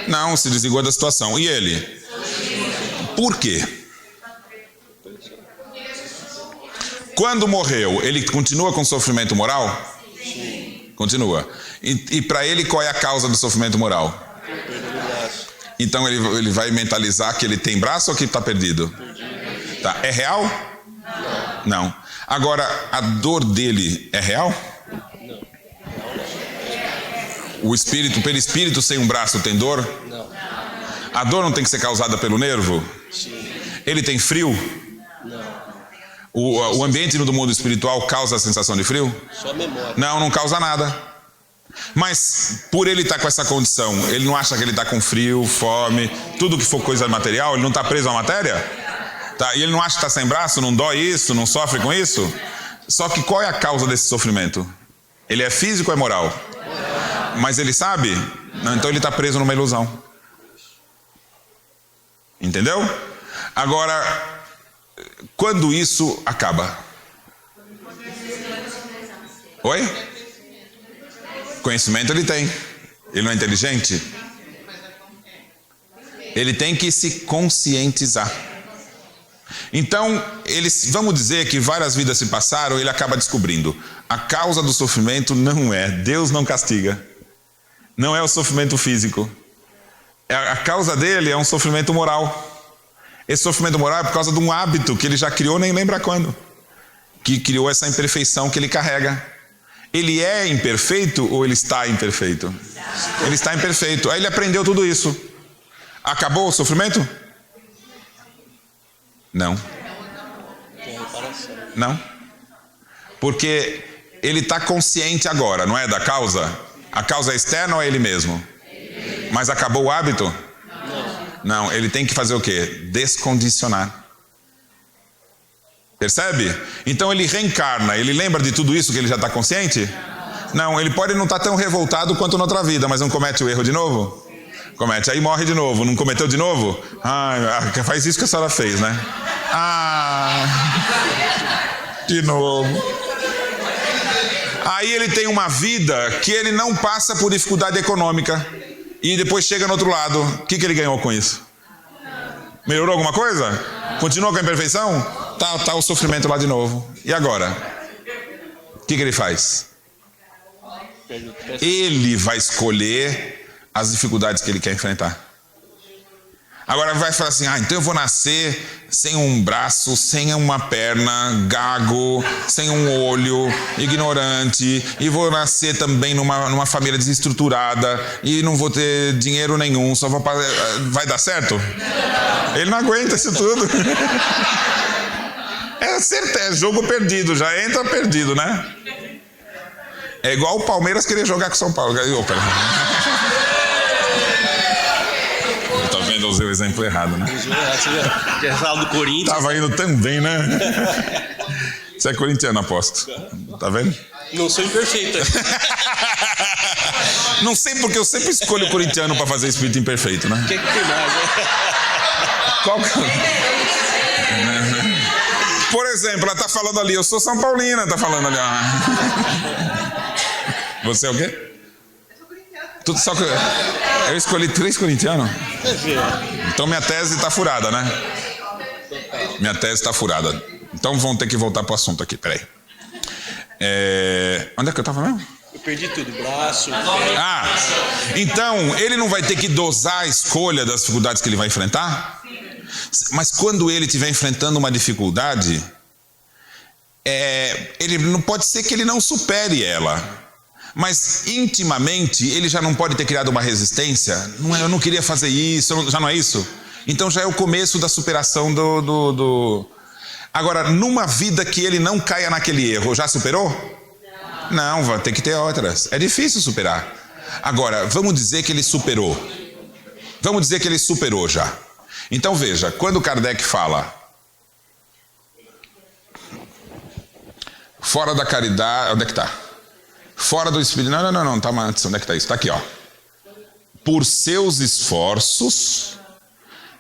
Não, se desligou da situação. E ele? Por quê? Quando morreu, ele continua com sofrimento moral? Continua. E para ele, qual é a causa do sofrimento moral? Então ele vai mentalizar que ele tem braço ou que está perdido? Tá. É real? Não. Agora, a dor dele é real? O espírito, pelo espírito sem um braço tem dor? Não. A dor não tem que ser causada pelo nervo? Sim. Ele tem frio? Não. O ambiente do mundo espiritual causa a sensação de frio? Só memória. Não causa nada. Mas por ele estar com essa condição, ele não acha que ele está com frio, fome, tudo que for coisa material, ele não está preso à matéria? Tá? E ele não acha que está sem braço, não dói isso, não sofre com isso? Só que qual é a causa desse sofrimento? Ele é físico ou é moral? Mas ele sabe? Não, então ele está preso numa ilusão. Entendeu? Agora, quando isso acaba? Oi? Conhecimento ele tem. Ele não é inteligente? Ele tem que se conscientizar. Então, vamos dizer que várias vidas se passaram, ele acaba descobrindo. A causa do sofrimento não é, Deus não castiga. Não é o sofrimento físico. A causa dele é um sofrimento moral. Esse sofrimento moral é por causa de um hábito que ele já criou, nem lembra quando. Que criou essa imperfeição que ele carrega. Ele é imperfeito ou ele está imperfeito? Ele está imperfeito. Aí ele aprendeu tudo isso. Acabou o sofrimento? Não. Não. Porque ele está consciente agora, não é da causa? A causa é externa ou é ele mesmo? Mas acabou o hábito? Não, ele tem que fazer o quê? Descondicionar. Percebe? Então ele reencarna, ele lembra de tudo isso que ele já está consciente? Não, ele pode não estar tão revoltado quanto na outra vida, mas não comete o erro de novo? Comete, aí morre de novo, não cometeu de novo? Faz isso que a senhora fez, né? De novo. Aí ele tem uma vida que ele não passa por dificuldade econômica. E depois chega no outro lado. O que ele ganhou com isso? Melhorou alguma coisa? Continua com a imperfeição? Tá o sofrimento lá de novo. E agora? O que ele faz? Ele vai escolher as dificuldades que ele quer enfrentar. Agora vai falar assim, então eu vou nascer sem um braço, sem uma perna, gago, sem um olho, ignorante, e vou nascer também numa família desestruturada, e não vou ter dinheiro nenhum, só vou... Vai dar certo? Ele não aguenta isso tudo. É jogo perdido, já entra perdido, né? É igual o Palmeiras querer jogar com São Paulo. Usei o exemplo errado, né? Você fala do Corinthians. Tava indo também, né? Você é corintiano, aposto. Tá vendo? Não sou imperfeito. Não sei porque eu sempre escolho o corintiano para fazer espírito imperfeito, né? Que mais, né? Qual que... Por exemplo, ela tá falando ali, eu sou São Paulina, tá falando ali. Você é o quê? Tudo só que eu escolhi 3 corintianos. Então minha tese está furada, né? Minha tese está furada. Então vamos ter que voltar para o assunto aqui. Peraí. Onde é que eu estava mesmo? Eu perdi tudo, braço. Então ele não vai ter que dosar a escolha das dificuldades que ele vai enfrentar? Mas quando ele estiver enfrentando uma dificuldade, ele não pode ser que ele não supere ela. Mas intimamente ele já não pode ter criado uma resistência. Eu não queria fazer isso, já não é isso? Então já é o começo da superação do... Agora, numa vida que ele não caia naquele erro, já superou? Não, vai ter que ter outras. É difícil superar. Agora, vamos dizer que ele superou. Vamos dizer que ele superou já. Então veja, quando Kardec fala fora da caridade, onde é que está? Fora do espírito, não, tá antes, onde é que está isso? Está aqui, ó. Por seus esforços,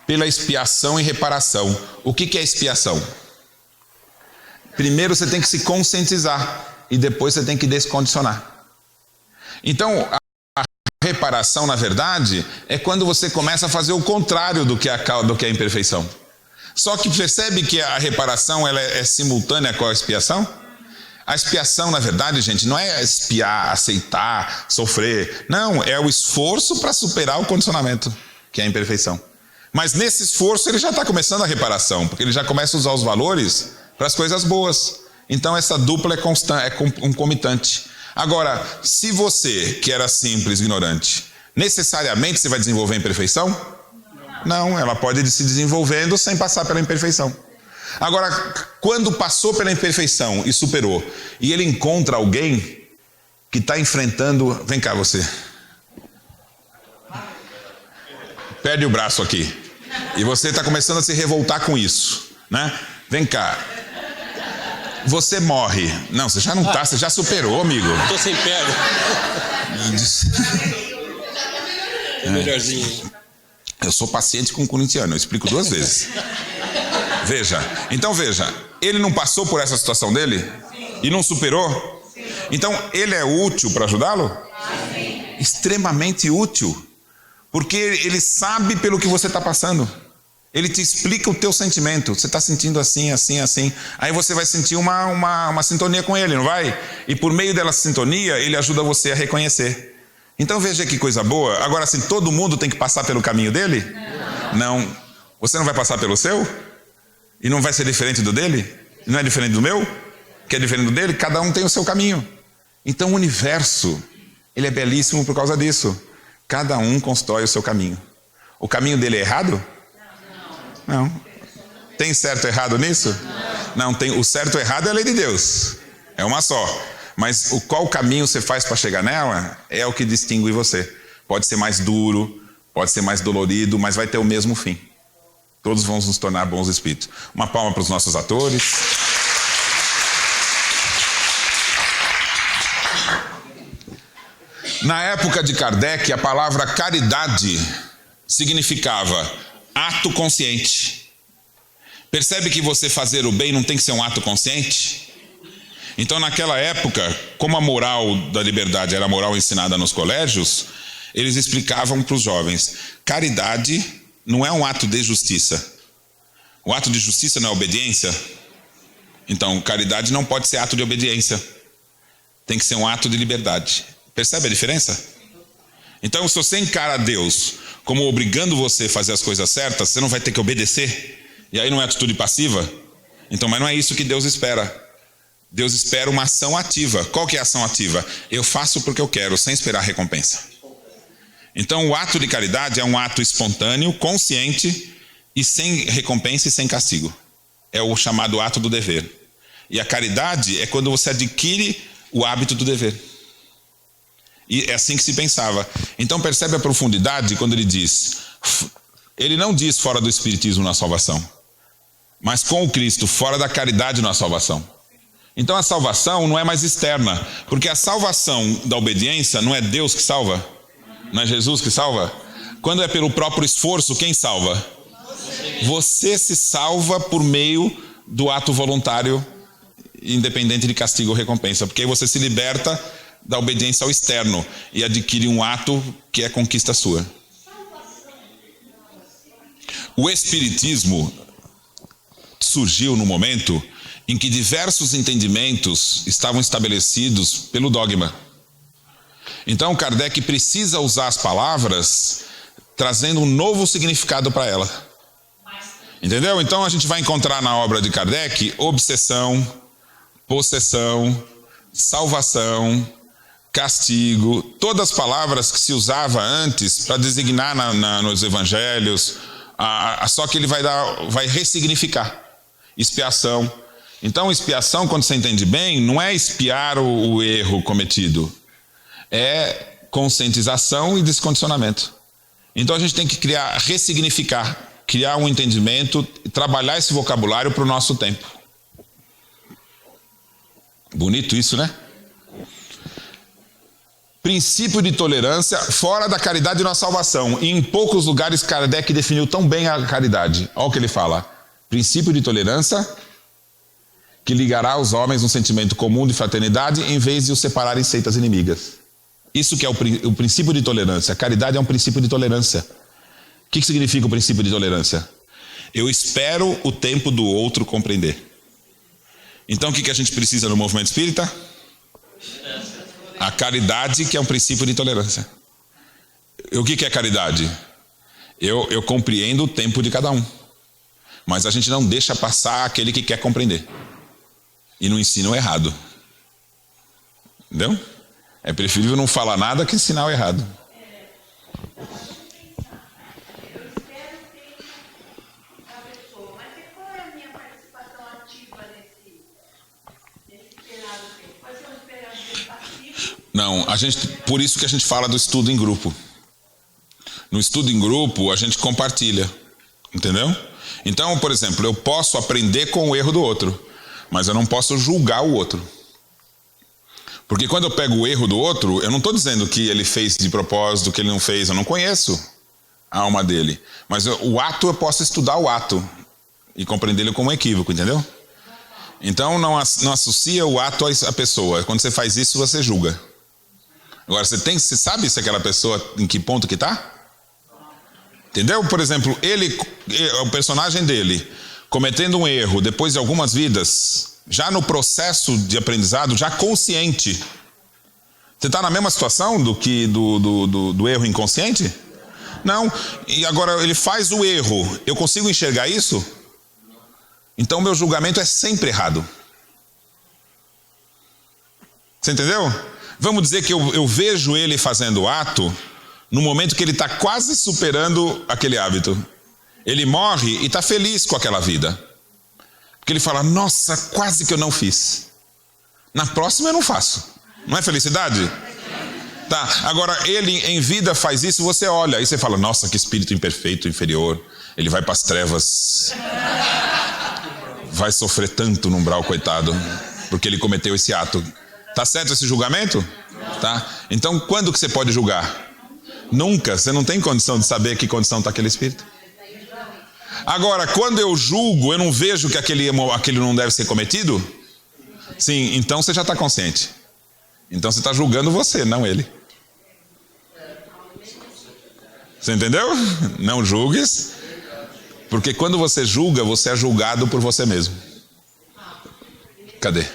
pela expiação e reparação. O que é expiação? Primeiro você tem que se conscientizar e depois você tem que descondicionar. Então, a reparação, na verdade, é quando você começa a fazer o contrário do que é a imperfeição. Só que percebe que a reparação ela é simultânea com a expiação? A expiação, na verdade, gente, não é expiar, aceitar, sofrer. Não, é o esforço para superar o condicionamento, que é a imperfeição. Mas nesse esforço ele já está começando a reparação, porque ele já começa a usar os valores para as coisas boas. Então essa dupla é concomitante. Agora, se você, que era simples, ignorante, necessariamente você vai desenvolver a imperfeição? Não, ela pode ir se desenvolvendo sem passar pela imperfeição. Agora, quando passou pela imperfeição e superou, e ele encontra alguém que está enfrentando... Vem cá você. Perde o braço aqui. E você está começando a se revoltar com isso, né? Vem cá. Você morre. Não, você já não está, você já superou, amigo. Tô sem perna. Melhorzinho. Eu sou paciente com corintiano, eu explico 2 vezes. Veja, então veja, ele não passou por essa situação dele? E não superou? Então ele é útil para ajudá-lo? Extremamente útil. Porque ele sabe pelo que você está passando. Ele te explica o teu sentimento. Você está sentindo assim, assim, assim. Aí você vai sentir uma sintonia com ele, não vai? E por meio dessa sintonia, ele ajuda você a reconhecer. Então veja que coisa boa. Agora, assim, todo mundo tem que passar pelo caminho dele? Não. Você não vai passar pelo seu? E não vai ser diferente do dele? Não é diferente do meu? Que é diferente do dele? Cada um tem o seu caminho. Então o universo, ele é belíssimo por causa disso. Cada um constrói o seu caminho. O caminho dele é errado? Não. Tem certo e errado nisso? Não, tem. O certo e errado é a lei de Deus. É uma só. Mas qual caminho você faz para chegar nela é o que distingue você. Pode ser mais duro, pode ser mais dolorido, mas vai ter o mesmo fim. Todos vão nos tornar bons espíritos. Uma palma para os nossos atores. Na época de Kardec, a palavra caridade significava ato consciente. Percebe que você fazer o bem não tem que ser um ato consciente? Então, naquela época, como a moral da liberdade era a moral ensinada nos colégios, eles explicavam para os jovens: caridade não é um ato de justiça. O ato de justiça não é obediência. Então, caridade não pode ser ato de obediência. Tem que ser um ato de liberdade. Percebe a diferença? Então, se você encara Deus como obrigando você a fazer as coisas certas, você não vai ter que obedecer. E aí não é atitude passiva? Então, mas não é isso que Deus espera. Deus espera uma ação ativa. Qual que é a ação ativa? Eu faço porque eu quero, sem esperar recompensa. Então o ato de caridade é um ato espontâneo, consciente e sem recompensa e sem castigo. É o chamado ato do dever. E a caridade é quando você adquire o hábito do dever. E é assim que se pensava. Então percebe a profundidade quando ele diz... Ele não diz fora do espiritismo na salvação, mas com o Cristo, fora da caridade na salvação. Então a salvação não é mais externa, porque a salvação da obediência não é Deus que salva, não é Jesus que salva. Quando é pelo próprio esforço, quem salva? Você se salva por meio do ato voluntário, independente de castigo ou recompensa, porque aí você se liberta da obediência ao externo e adquire um ato que é conquista sua. O Espiritismo surgiu no momento em que diversos entendimentos estavam estabelecidos pelo dogma. Então Kardec precisa usar as palavras trazendo um novo significado para ela. Entendeu? Então a gente vai encontrar na obra de Kardec obsessão, possessão, salvação, castigo, todas as palavras que se usava antes para designar nos evangelhos, só que ele vai ressignificar. Expiação. Então, expiação, quando você entende bem, não é expiar o erro cometido. É conscientização e descondicionamento. Então, a gente tem que ressignificar, criar um entendimento, trabalhar esse vocabulário para o nosso tempo. Bonito isso, né? Princípio de tolerância fora da caridade na salvação. E em poucos lugares Kardec definiu tão bem a caridade. Olha o que ele fala. Princípio de tolerância que ligará os homens um sentimento comum de fraternidade em vez de os separar em seitas inimigas. Isso que é o princípio de tolerância. A caridade é um princípio de tolerância. O que significa o princípio de tolerância? Eu espero o tempo do outro compreender. Então o que a gente precisa no movimento espírita? A caridade, que é um princípio de tolerância. O que é caridade? Eu compreendo o tempo de cada um. Mas a gente não deixa passar aquele que quer compreender. E não ensina o errado. Entendeu? É preferível não falar nada que ensinar o errado. Não, por isso que a gente fala do estudo em grupo. No estudo em grupo, a gente compartilha. Entendeu? Então, por exemplo, eu posso aprender com o erro do outro, mas eu não posso julgar o outro. Porque quando eu pego o erro do outro, eu não estou dizendo que ele fez de propósito, que ele não fez. Eu não conheço a alma dele. Mas o ato, eu posso estudar o ato e compreendê-lo como um equívoco, entendeu? Então, não associa o ato à pessoa. Quando você faz isso, você julga. Agora, você sabe se aquela pessoa em que ponto que está? Entendeu? Por exemplo, o personagem dele, cometendo um erro depois de algumas vidas, já no processo de aprendizado, já consciente. Você está na mesma situação do erro inconsciente? Não. E agora ele faz o erro. Eu consigo enxergar isso? Então meu julgamento é sempre errado. Você entendeu? Vamos dizer que eu vejo ele fazendo o ato no momento que ele está quase superando aquele hábito. Ele morre e está feliz com aquela vida. Porque ele fala, nossa, quase que eu não fiz. Na próxima eu não faço. Não é felicidade? Tá, agora ele em vida faz isso, você olha, aí você fala, nossa, que espírito imperfeito, inferior. Ele vai para as trevas. Vai sofrer tanto no umbral, coitado, porque ele cometeu esse ato. Tá certo esse julgamento? Tá? Então quando que você pode julgar? Nunca, você não tem condição de saber que condição está aquele espírito. Agora, quando eu julgo, eu não vejo que aquele não deve ser cometido? Sim, então você já está consciente. Então você está julgando você, não ele. Você entendeu? Não julgues, porque quando você julga, você é julgado por você mesmo. Cadê?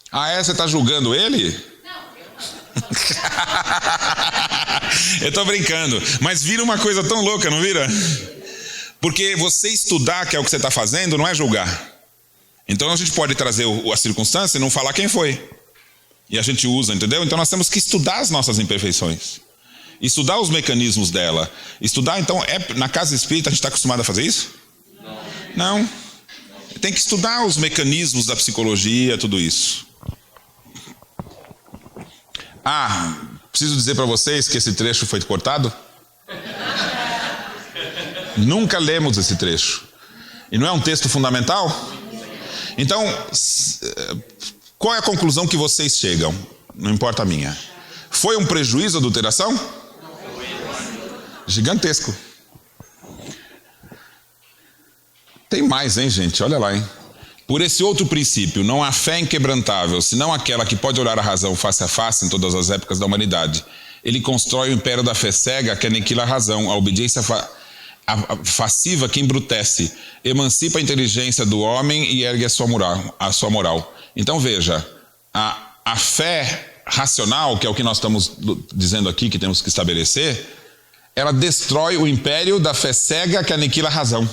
Ah, você está julgando ele? Eu estou brincando, mas vira uma coisa tão louca, não vira? Porque você estudar, que é o que você está fazendo, não é julgar. Então a gente pode trazer a circunstância e não falar quem foi. E a gente usa, entendeu? Então nós temos que estudar as nossas imperfeições. Estudar os mecanismos dela. Estudar, então, na casa espírita a gente está acostumado a fazer isso? Não. Tem que estudar os mecanismos da psicologia, tudo isso. Ah, preciso dizer para vocês que esse trecho foi cortado? Nunca lemos esse trecho. E não é um texto fundamental? Então, qual é a conclusão que vocês chegam? Não importa a minha. Foi um prejuízo a adulteração? Gigantesco. Tem mais, hein, gente? Olha lá, hein? Por esse outro princípio, não há fé inquebrantável, senão aquela que pode olhar a razão face a face em todas as épocas da humanidade. Ele constrói o império da fé cega que aniquila a razão, a obediência passiva que embrutece, emancipa a inteligência do homem e ergue a sua moral. Então veja, a fé racional, que é o que nós estamos dizendo aqui, que temos que estabelecer, ela destrói o império da fé cega que aniquila a razão.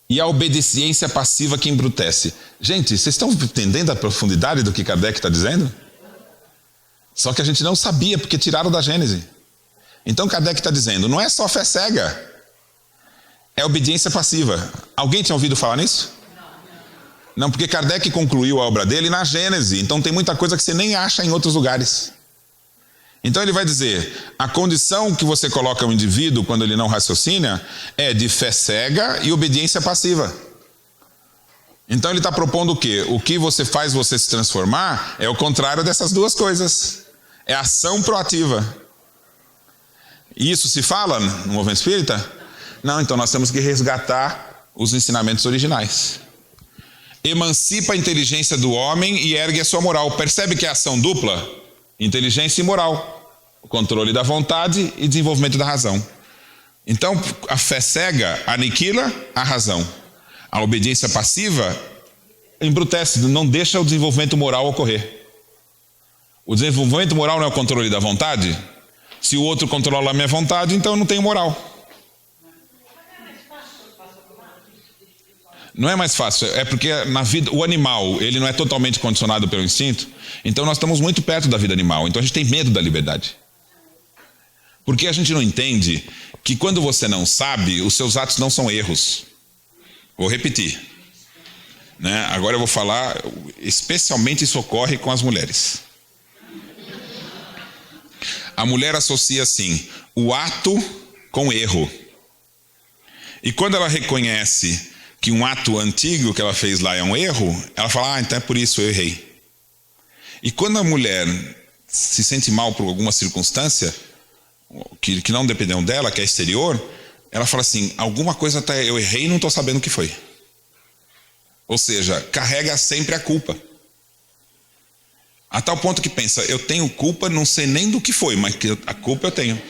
E a obediência passiva que embrutece. Gente, vocês estão entendendo a profundidade do que Kardec está dizendo? Só que a gente não sabia, porque tiraram da Gênese. Então Kardec está dizendo, não é só fé cega, é obediência passiva. Alguém tinha ouvido falar nisso? Não, porque Kardec concluiu a obra dele na Gênese. Então tem muita coisa que você nem acha em outros lugares. Então ele vai dizer, a condição que você coloca o indivíduo quando ele não raciocina é de fé cega e obediência passiva. Então ele está propondo o quê? O que você faz você se transformar é o contrário dessas duas coisas. É ação proativa. E isso se fala no movimento espírita? Não, então nós temos que resgatar os ensinamentos originais. Emancipa a inteligência do homem e ergue a sua moral. Percebe que é ação dupla? Inteligência e moral. O controle da vontade e desenvolvimento da razão. Então, a fé cega aniquila a razão. A obediência passiva embrutece, não deixa o desenvolvimento moral ocorrer. O desenvolvimento moral não é o controle da vontade? Se o outro controla a minha vontade, então eu não tenho moral. Não é mais fácil, é porque na vida, o animal, ele não é totalmente condicionado pelo instinto, então nós estamos muito perto da vida animal, então a gente tem medo da liberdade. Porque a gente não entende que quando você não sabe, os seus atos não são erros. Vou repetir. né? Agora eu vou falar, especialmente isso ocorre com as mulheres. A mulher associa assim, o ato com erro. E quando ela reconhece que um ato antigo que ela fez lá é um erro, ela fala, então é por isso eu errei. E quando a mulher se sente mal por alguma circunstância que não dependeu dela, que é exterior, ela fala assim, alguma coisa eu errei e não estou sabendo o que foi. Ou seja, carrega sempre a culpa. A tal ponto que pensa, eu tenho culpa, não sei nem do que foi, mas a culpa eu tenho.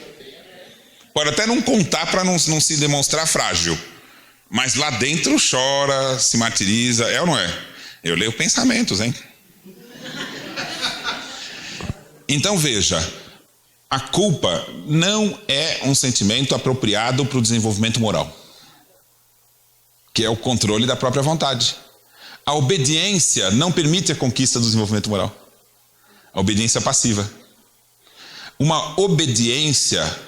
Pode até não contar para não se demonstrar frágil, mas lá dentro chora, se martiriza, é ou não é? Eu leio pensamentos, hein? Então veja, a culpa não é um sentimento apropriado para o desenvolvimento moral, que é o controle da própria vontade. A obediência não permite a conquista do desenvolvimento moral. A obediência passiva. Uma obediência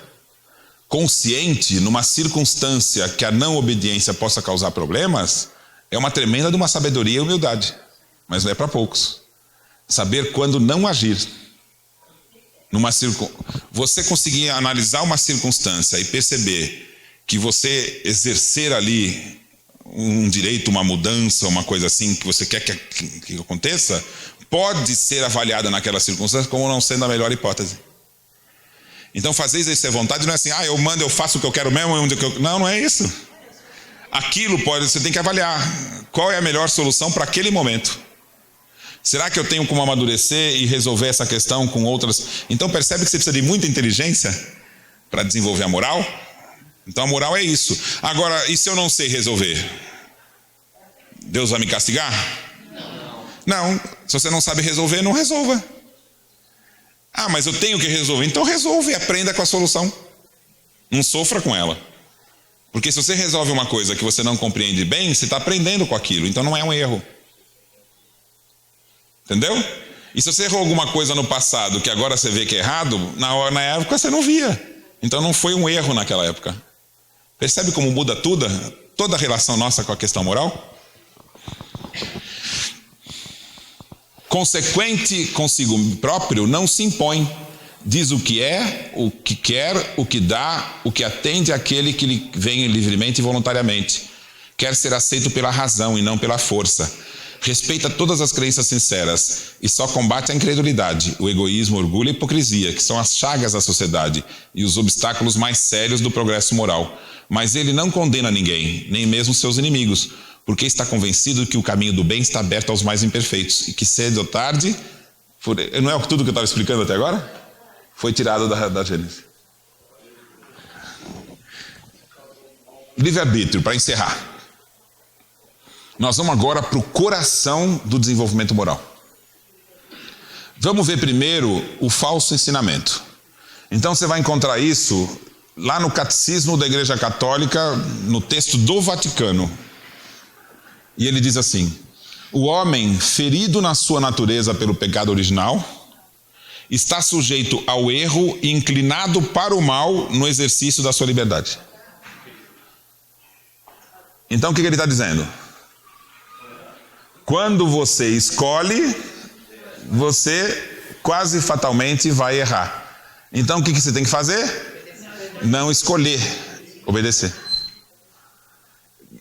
consciente numa circunstância que a não obediência possa causar problemas é uma tremenda de uma sabedoria e humildade, mas não é para poucos. Saber quando não agir. Você conseguir analisar uma circunstância e perceber que você exercer ali um direito, uma mudança, uma coisa assim que você quer que aconteça, pode ser avaliada naquela circunstância como não sendo a melhor hipótese. Então fazer exercer vontade não é assim, eu mando, eu faço o que eu quero mesmo, não é isso. Aquilo você tem que avaliar qual é a melhor solução para aquele momento. Será que eu tenho como amadurecer e resolver essa questão com outras? Então percebe que você precisa de muita inteligência para desenvolver a moral? Então a moral é isso. Agora, e se eu não sei resolver? Deus vai me castigar? Não. Se você não sabe resolver, não resolva. Mas eu tenho que resolver. Então resolve e aprenda com a solução. Não sofra com ela. Porque se você resolve uma coisa que você não compreende bem, você está aprendendo com aquilo. Então não é um erro. Entendeu? E se você errou alguma coisa no passado que agora você vê que é errado, na época você não via. Então não foi um erro naquela época. Percebe como muda tudo? Toda a relação nossa com a questão moral? Consequente consigo próprio, não se impõe. Diz o que é, o que quer, o que dá, o que atende àquele que lhe vem livremente e voluntariamente. Quer ser aceito pela razão e não pela força. Respeita todas as crenças sinceras e só combate a incredulidade, o egoísmo, o orgulho e a hipocrisia, que são as chagas da sociedade e os obstáculos mais sérios do progresso moral. Mas ele não condena ninguém, nem mesmo seus inimigos, porque está convencido que o caminho do bem está aberto aos mais imperfeitos e que cedo ou tarde, não é tudo que eu estava explicando até agora? Foi tirado da Gênesis. Livre-arbítrio, para encerrar. Nós vamos agora para o coração do desenvolvimento moral. Vamos ver primeiro o falso ensinamento. Então você vai encontrar isso lá no Catecismo da Igreja Católica, no texto do Vaticano. E ele diz assim: o homem, ferido na sua natureza pelo pecado original, está sujeito ao erro e inclinado para o mal no exercício da sua liberdade. Então o que ele está dizendo? Quando você escolhe, você quase fatalmente vai errar. Então o que você tem que fazer? Não escolher, obedecer.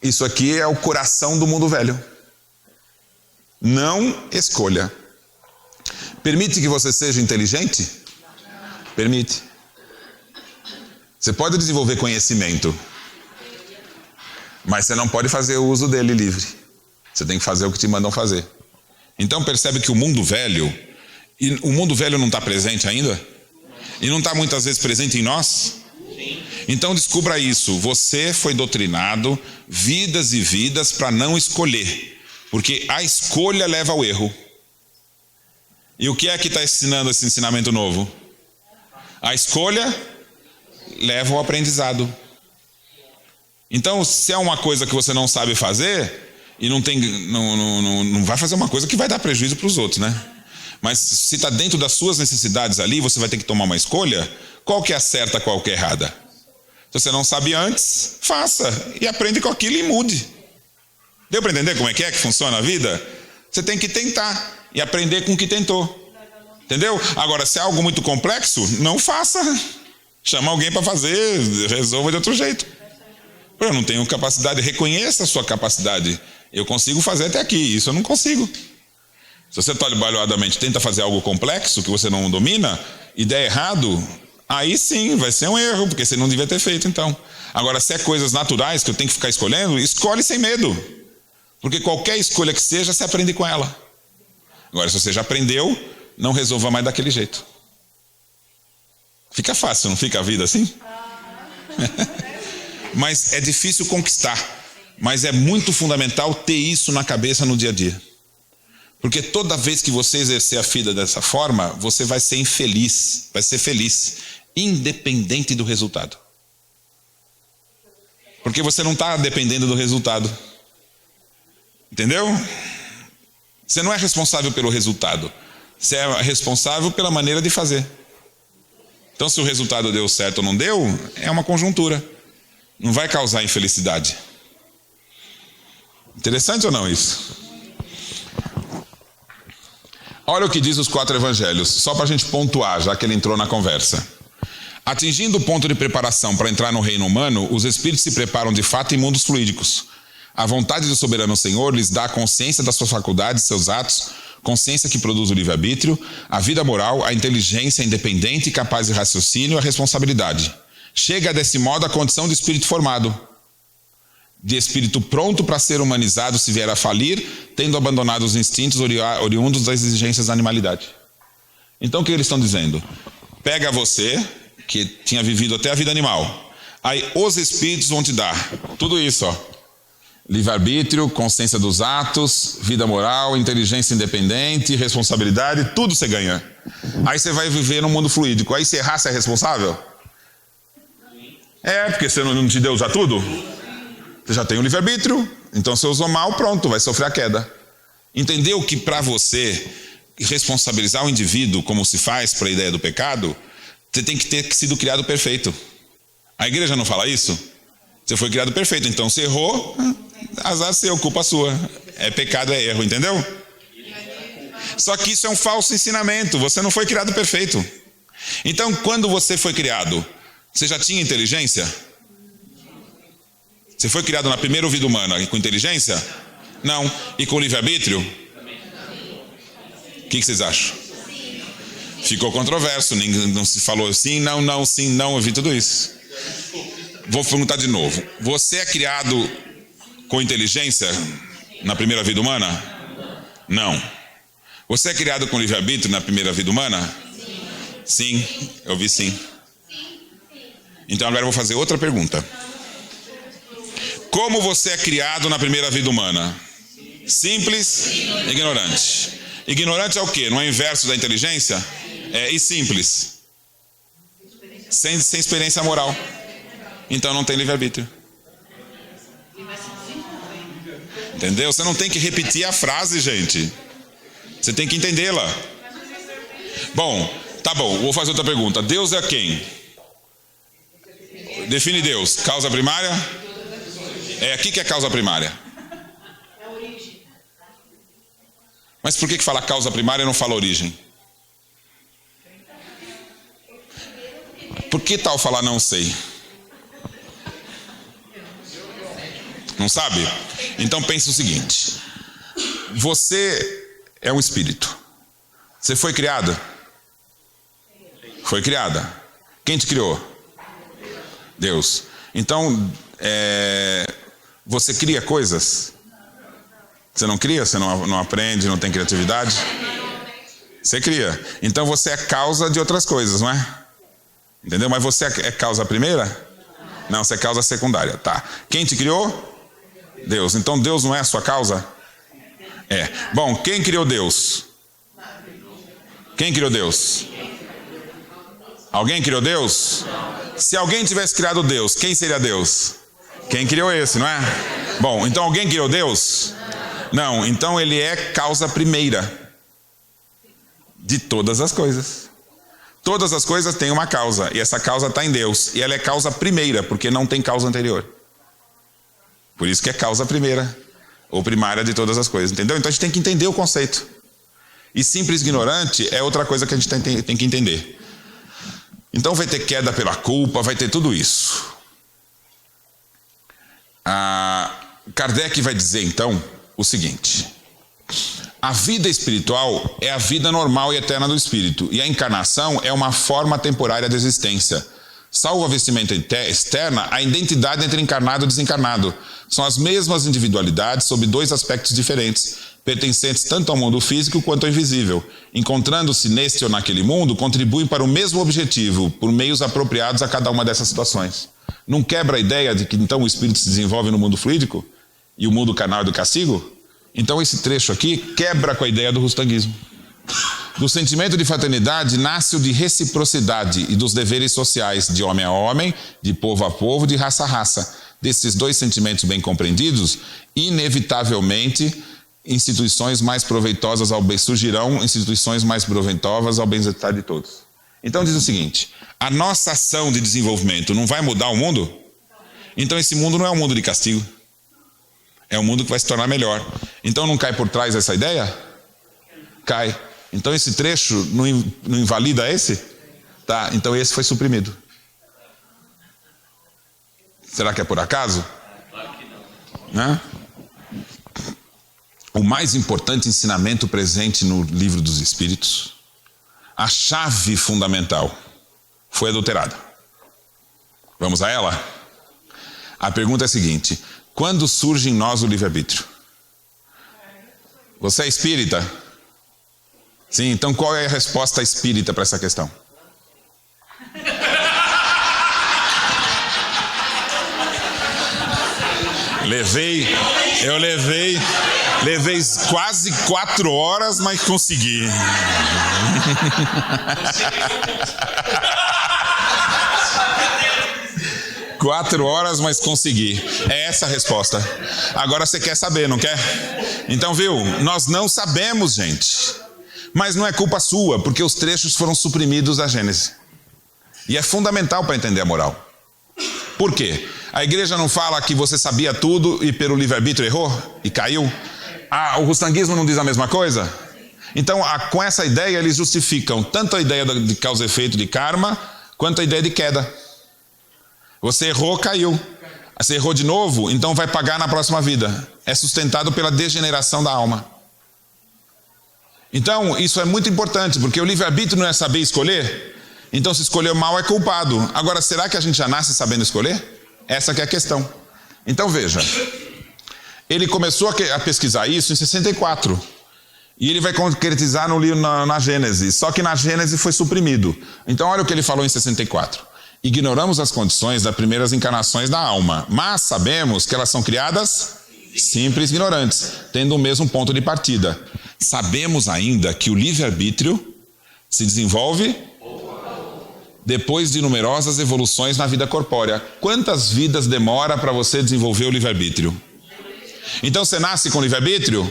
Isso aqui é o coração do mundo velho. Não escolha. Permite que você seja inteligente? Permite. Você pode desenvolver conhecimento, mas você não pode fazer o uso dele livre. Você tem que fazer o que te mandam fazer. Então percebe que o mundo velho não está presente ainda? E não está muitas vezes presente em nós? Então descubra isso. Você foi doutrinado vidas e vidas para não escolher. Porque a escolha leva ao erro. E o que é que está ensinando esse ensinamento novo? A escolha leva ao aprendizado. Então se é uma coisa que você não sabe fazer, e não vai fazer uma coisa que vai dar prejuízo para os outros, né? Mas se está dentro das suas necessidades ali, você vai ter que tomar uma escolha. Qual que é a certa, qual que é a errada? Se você não sabe antes, faça. E aprende com aquilo e mude. Deu para entender como é que funciona a vida? Você tem que tentar e aprender com o que tentou. Entendeu? Agora, se é algo muito complexo, não faça. Chama alguém para fazer, resolva de outro jeito. Eu não tenho capacidade, reconheça a sua capacidade. Eu consigo fazer até aqui, isso eu não consigo. Se você trabalhadamente tenta fazer algo complexo que você não domina e der errado, aí sim vai ser um erro, porque você não devia ter feito então. Agora, se é coisas naturais que eu tenho que ficar escolhendo, escolhe sem medo. Porque qualquer escolha que seja, você aprende com ela. Agora, se você já aprendeu, não resolva mais daquele jeito. Fica fácil, não fica a vida assim? Mas é difícil conquistar. Mas é muito fundamental ter isso na cabeça no dia a dia. Porque toda vez que você exercer a vida dessa forma, você vai ser infeliz, vai ser feliz, independente do resultado. Porque você não está dependendo do resultado. Entendeu? Você não é responsável pelo resultado. Você é responsável pela maneira de fazer. Então, se o resultado deu certo ou não deu, é uma conjuntura. Não vai causar infelicidade. Interessante ou não isso? Olha o que diz os 4 evangelhos, só para a gente pontuar, já que ele entrou na conversa. Atingindo o ponto de preparação para entrar no reino humano, os espíritos se preparam de fato em mundos fluídicos. A vontade do soberano Senhor lhes dá a consciência das suas faculdades, seus atos, consciência que produz o livre-arbítrio, a vida moral, a inteligência independente e capaz de raciocínio e a responsabilidade. Chega desse modo à condição de espírito formado, de espírito pronto para ser humanizado se vier a falir, tendo abandonado os instintos oriundos das exigências da animalidade. Então o que eles estão dizendo? Pega você, que tinha vivido até a vida animal, aí os espíritos vão te dar tudo isso, ó. Livre-arbítrio, consciência dos atos, vida moral, inteligência independente, responsabilidade, tudo você ganha. Aí você vai viver num mundo fluídico. Aí se errar, você é responsável? É, porque você não te deu usar tudo? Você já tem o livre-arbítrio, então se usou mal, pronto, vai sofrer a queda. Entendeu que para você responsabilizar o indivíduo, como se faz para a ideia do pecado, você tem que ter sido criado perfeito. A igreja não fala isso? Você foi criado perfeito, então se errou, azar seu, culpa sua. É pecado, é erro, entendeu? Só que isso é um falso ensinamento, você não foi criado perfeito. Então, quando você foi criado, você já tinha inteligência? Você foi criado na primeira vida humana com inteligência? Não. E com livre-arbítrio? O que vocês acham? Ficou controverso, não se falou sim, não, sim, não, eu vi tudo isso. Vou perguntar de novo. Você é criado com inteligência na primeira vida humana? Não. Você é criado com livre-arbítrio na primeira vida humana? Sim, eu vi sim. Então agora eu vou fazer outra pergunta. Como você é criado na primeira vida humana? Simples, ignorante. Ignorante é o quê? Não é o inverso da inteligência? É, e simples? Sem experiência moral. Então não tem livre-arbítrio. Entendeu? Você não tem que repetir a frase, gente. Você tem que entendê-la. Bom, tá bom, vou fazer outra pergunta. Deus é quem? Define Deus. Causa primária? É aqui que é causa primária. Mas por que fala causa primária e não fala origem? Por que tal falar não sei? Não sabe? Então pense o seguinte. Você é um espírito. Você foi criado? Foi criada. Quem te criou? Deus. Então, você cria coisas? Você não cria? Você não aprende, não tem criatividade? Você cria. Então você é causa de outras coisas, não é? Entendeu? Mas você é causa primeira? Não, você é causa secundária. Tá. Quem te criou? Deus. Então Deus não é a sua causa? É. Bom, quem criou Deus? Quem criou Deus? Alguém criou Deus? Se alguém tivesse criado Deus, quem seria Deus? Quem criou esse, não é? Bom, então alguém criou Deus? Não, então ele é causa primeira de todas as coisas. Todas as coisas têm uma causa, e essa causa está em Deus. E ela é causa primeira, porque não tem causa anterior. Por isso que é causa primeira. ou primária de todas as coisas, entendeu? Então a gente tem que entender o conceito. E simples ignorante é outra coisa que a gente tem que entender. Então vai ter queda pela culpa, vai ter tudo isso. Kardec vai dizer então o seguinte: a vida espiritual é a vida normal e eterna do espírito, e a encarnação é uma forma temporária de existência. Salvo a vestimenta externa, a identidade entre encarnado e desencarnado são as mesmas individualidades sob dois aspectos diferentes, pertencentes tanto ao mundo físico quanto ao invisível. Encontrando-se neste ou naquele mundo, contribuem para o mesmo objetivo, por meios apropriados a cada uma dessas situações. Não quebra a ideia de que então o espírito se desenvolve no mundo fluídico e o mundo carnal é do castigo? Então esse trecho aqui quebra com a ideia do rustanguismo. Do sentimento de fraternidade nasce o de reciprocidade e dos deveres sociais, de homem a homem, de povo a povo, de raça a raça. Desses dois sentimentos bem compreendidos, inevitavelmente instituições mais proveitosas ao bem surgirão, instituições mais proveitosas ao bem-estar de todos. Então diz o seguinte: a nossa ação de desenvolvimento não vai mudar o mundo? Então esse mundo não é um mundo de castigo. É um mundo que vai se tornar melhor. Então não cai por trás essa ideia? Cai. Então esse trecho não invalida esse? Tá, então esse foi suprimido. Será que é por acaso? Claro que não. Né? O mais importante ensinamento presente no Livro dos Espíritos, a chave fundamental, foi adulterada. Vamos a ela? A pergunta é a seguinte: quando surge em nós o livre-arbítrio? Você é espírita? Sim, então qual é a resposta espírita para essa questão? Eu levei quase 4 horas, mas consegui. 4 horas, mas consegui. É essa a resposta. Agora você quer saber, não quer? Então, viu? Nós não sabemos, gente. Mas não é culpa sua, porque os trechos foram suprimidos da Gênesis. E é fundamental para entender a moral. Por quê? A igreja não fala que você sabia tudo e pelo livre-arbítrio errou e caiu? O rustanguismo não diz a mesma coisa? Então, com essa ideia, eles justificam tanto a ideia de causa e efeito de karma, quanto a ideia de queda. Você errou, caiu. Você errou de novo, então vai pagar na próxima vida. É sustentado pela degeneração da alma. Então, isso é muito importante, porque o livre-arbítrio não é saber escolher. Então, se escolheu mal, é culpado. Agora, será que a gente já nasce sabendo escolher? Essa que é a questão. Então, veja. Ele começou a pesquisar isso em 64. E ele vai concretizar no livro na Gênesis. Só que na Gênesis foi suprimido. Então, olha o que ele falou em 64. Ignoramos as condições das primeiras encarnações da alma, mas sabemos que elas são criadas simples ignorantes, tendo o mesmo ponto de partida. Sabemos ainda que o livre-arbítrio se desenvolve depois de numerosas evoluções na vida corpórea. Quantas vidas demora para você desenvolver o livre-arbítrio? Então você nasce com livre-arbítrio?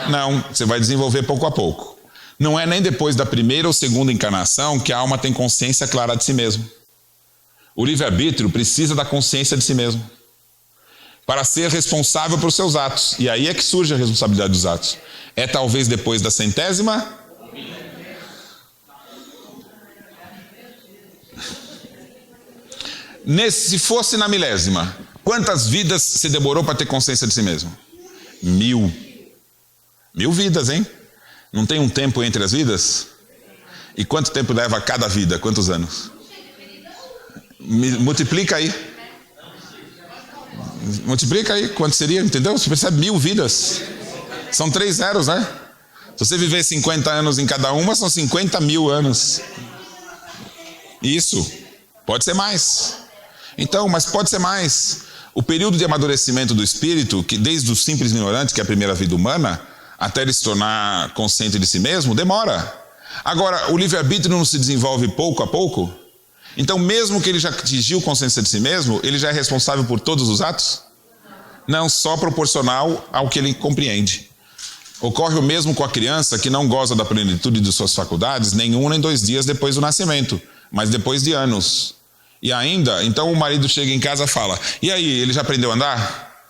Não, você vai desenvolver pouco a pouco. Não é nem depois da primeira ou segunda encarnação que a alma tem consciência clara de si mesmo. O livre-arbítrio precisa da consciência de si mesmo para ser responsável por seus atos. E aí é que surge a responsabilidade dos atos. É talvez depois da 100ª? Se fosse na 1000ª, quantas vidas você demorou para ter consciência de si mesmo? 1000. 1000 vidas, hein? Não tem um tempo entre as vidas? E quanto tempo leva cada vida? Quantos anos? Multiplica aí. Multiplica aí. Quanto seria? Entendeu? Você percebe 1000 vidas. São 3 zeros, né? Se você viver 50 anos em cada uma, são 50.000 anos. Isso. Pode ser mais. Então, mas pode ser mais. O período de amadurecimento do espírito, que desde o simples ignorante, que é a primeira vida humana, até ele se tornar consciente de si mesmo, demora. Agora, o livre-arbítrio não se desenvolve pouco a pouco? Então, mesmo que ele já atingiu consciência de si mesmo, ele já é responsável por todos os atos? Não, só proporcional ao que ele compreende. Ocorre o mesmo com a criança que não goza da plenitude de suas faculdades nem 1 nem 2 dias depois do nascimento, mas depois de anos. E ainda, então o marido chega em casa e fala: e aí, ele já aprendeu a andar?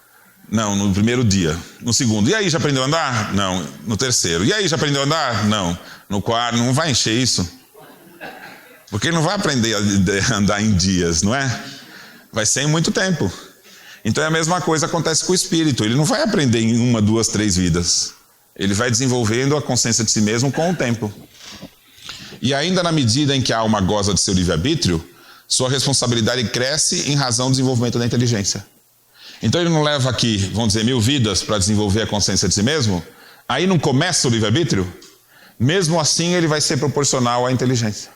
Não, no primeiro dia. No segundo, e aí, já aprendeu a andar? Não. No terceiro, e aí, já aprendeu a andar? Não. No quarto, não vai encher isso. Porque ele não vai aprender a andar em dias, não é? Vai ser em muito tempo. Então é a mesma coisa que acontece com o espírito. Ele não vai aprender em 1, 2, 3 vidas. Ele vai desenvolvendo a consciência de si mesmo com o tempo. E ainda na medida em que a alma goza de seu livre-arbítrio, sua responsabilidade cresce em razão do desenvolvimento da inteligência. Então ele não leva aqui, vamos dizer, 1000 vidas para desenvolver a consciência de si mesmo. Aí não começa o livre-arbítrio. Mesmo assim ele vai ser proporcional à inteligência.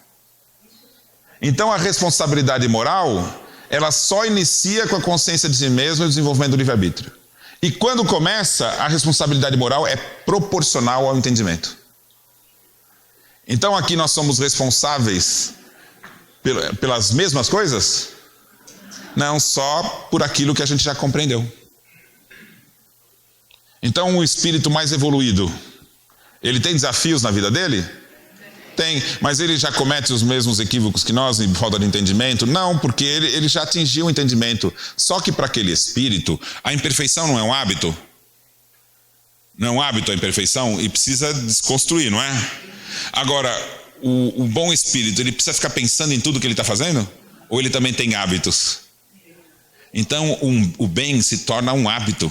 Então a responsabilidade moral, ela só inicia com a consciência de si mesmo e o desenvolvimento do livre-arbítrio. E quando começa, a responsabilidade moral é proporcional ao entendimento. Então aqui nós somos responsáveis pelas mesmas coisas? Não, só por aquilo que a gente já compreendeu. Então o espírito mais evoluído, ele tem desafios na vida dele? Tem, mas ele já comete os mesmos equívocos que nós em falta de entendimento? Não, porque ele já atingiu o entendimento. Só que para aquele espírito, a imperfeição não é um hábito? Não é um hábito a imperfeição? E precisa desconstruir, não é? Agora, o bom espírito, ele precisa ficar pensando em tudo que ele está fazendo? Ou ele também tem hábitos? Então, o bem se torna um hábito.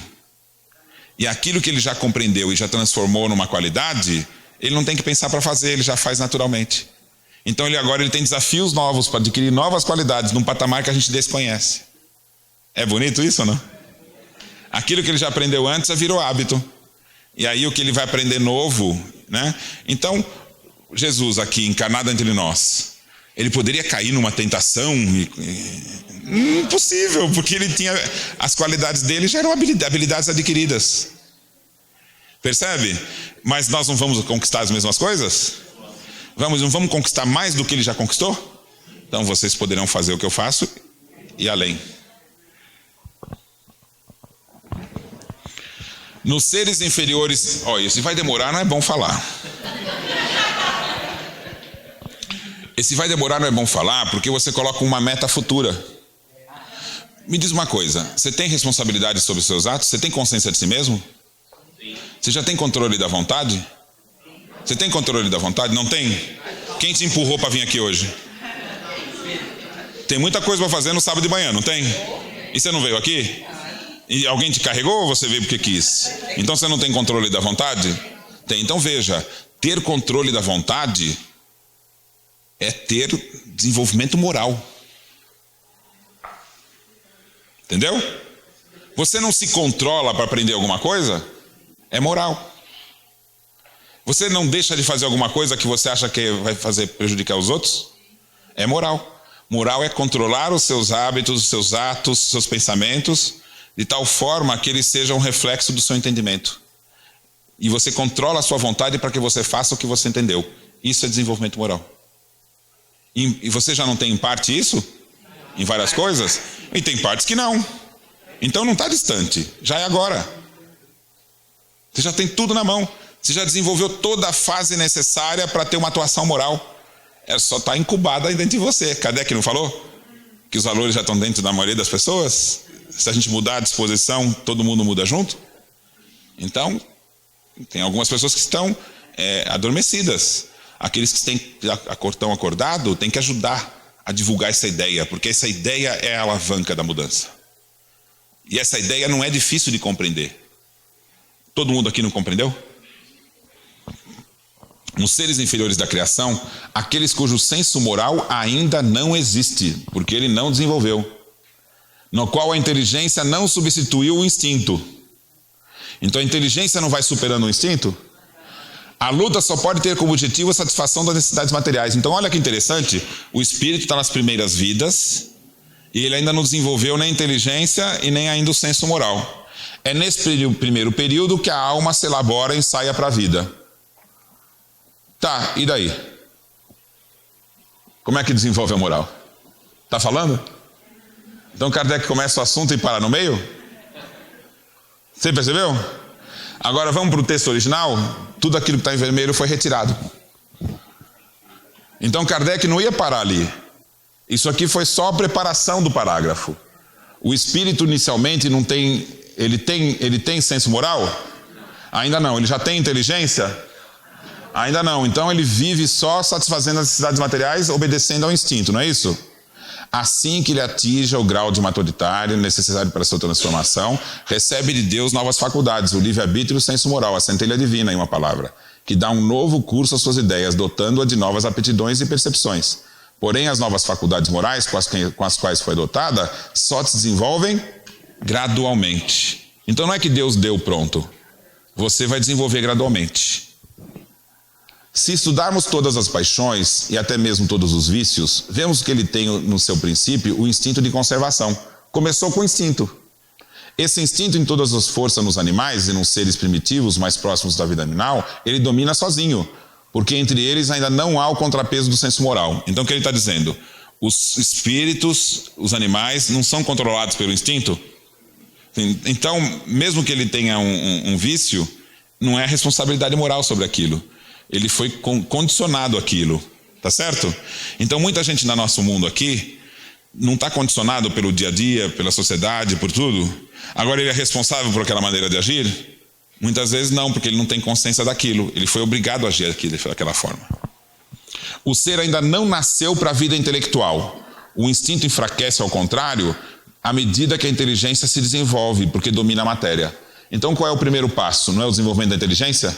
E aquilo que ele já compreendeu e já transformou numa qualidade, ele não tem que pensar para fazer, ele já faz naturalmente. Então agora ele tem desafios novos para adquirir novas qualidades num patamar que a gente desconhece. É bonito isso ou não? Aquilo que ele já aprendeu antes já virou hábito. E aí o que ele vai aprender novo, né? Então, Jesus aqui encarnado entre nós, ele poderia cair numa tentação? Impossível, porque ele tinha, as qualidades dele já eram habilidades adquiridas. Percebe? Mas nós não vamos conquistar as mesmas coisas? Não vamos conquistar mais do que ele já conquistou? Então vocês poderão fazer o que eu faço e além. Nos seres inferiores... Olha, se vai demorar não é bom falar. Esse vai demorar não é bom falar porque você coloca uma meta futura. Me diz uma coisa, você tem responsabilidade sobre os seus atos? Você tem consciência de si mesmo? Você já tem controle da vontade? Você tem controle da vontade? Não tem? Quem te empurrou para vir aqui hoje? Tem muita coisa para fazer no sábado de manhã, não tem? E você não veio aqui? E alguém te carregou ou você veio porque quis? Então você não tem controle da vontade? Tem. Então veja, ter controle da vontade é ter desenvolvimento moral. Entendeu? Você não se controla para aprender alguma coisa? É moral. Você não deixa de fazer alguma coisa que você acha que vai fazer prejudicar os outros? É moral. Moral é controlar os seus hábitos, os seus atos, os seus pensamentos, de tal forma que eles sejam um reflexo do seu entendimento. E você controla a sua vontade para que você faça o que você entendeu. Isso é desenvolvimento moral. E você já não tem em parte isso? Em várias coisas? E tem partes que não. Então não está distante, já é agora. Você já tem tudo na mão. Você já desenvolveu toda a fase necessária para ter uma atuação moral. É só estar incubada dentro de você. Cadê que não falou? Que os valores já estão dentro da maioria das pessoas? Se a gente mudar a disposição, todo mundo muda junto? Então, tem algumas pessoas que estão adormecidas. Aqueles que estão acordados têm que ajudar a divulgar essa ideia, porque essa ideia é a alavanca da mudança. E essa ideia não é difícil de compreender. Todo mundo aqui não compreendeu? Nos seres inferiores da criação, aqueles cujo senso moral ainda não existe, porque ele não desenvolveu, no qual a inteligência não substituiu o instinto. Então a inteligência não vai superando o instinto? A luta só pode ter como objetivo a satisfação das necessidades materiais. Então olha que interessante, o espírito está nas primeiras vidas e ele ainda não desenvolveu nem a inteligência e nem ainda o senso moral. É nesse primeiro período que a alma se elabora e saia para a vida. Tá, e daí? Como é que desenvolve a moral? Tá falando? Então Kardec começa o assunto e para no meio? Você percebeu? Agora vamos para o texto original. Tudo aquilo que está em vermelho foi retirado. Então Kardec não ia parar ali. Isso aqui foi só a preparação do parágrafo. O espírito inicialmente não tem Ele tem senso moral? Ainda não. Ele já tem inteligência? Ainda não. Então ele vive só satisfazendo as necessidades materiais, obedecendo ao instinto, não é isso? Assim que ele atinja o grau de maturitário necessário para a sua transformação, recebe de Deus novas faculdades, o livre-arbítrio e o senso moral, a centelha divina, em uma palavra, que dá um novo curso às suas ideias, dotando-a de novas aptidões e percepções. Porém, as novas faculdades morais com as quais foi dotada só se desenvolvem gradualmente. Então não é que Deus deu pronto. Você vai desenvolver gradualmente. Se estudarmos todas as paixões e até mesmo todos os vícios, vemos que ele tem no seu princípio o instinto de conservação. Começou com o instinto. Esse instinto em todas as forças nos animais e nos seres primitivos mais próximos da vida animal, ele domina sozinho, porque entre eles ainda não há o contrapeso do senso moral. Então o que ele está dizendo? Os espíritos, os animais, não são controlados pelo instinto? Então, mesmo que ele tenha um vício, não é responsabilidade moral sobre aquilo. Ele foi condicionado àquilo, tá certo? Então, muita gente no nosso mundo aqui não está condicionado pelo dia a dia, pela sociedade, por tudo. Agora, ele é responsável por aquela maneira de agir? Muitas vezes não, porque ele não tem consciência daquilo. Ele foi obrigado a agir daquela forma. O ser ainda não nasceu para a vida intelectual. O instinto enfraquece, ao contrário, à medida que a inteligência se desenvolve, porque domina a matéria. Então, qual é o primeiro passo? Não é o desenvolvimento da inteligência?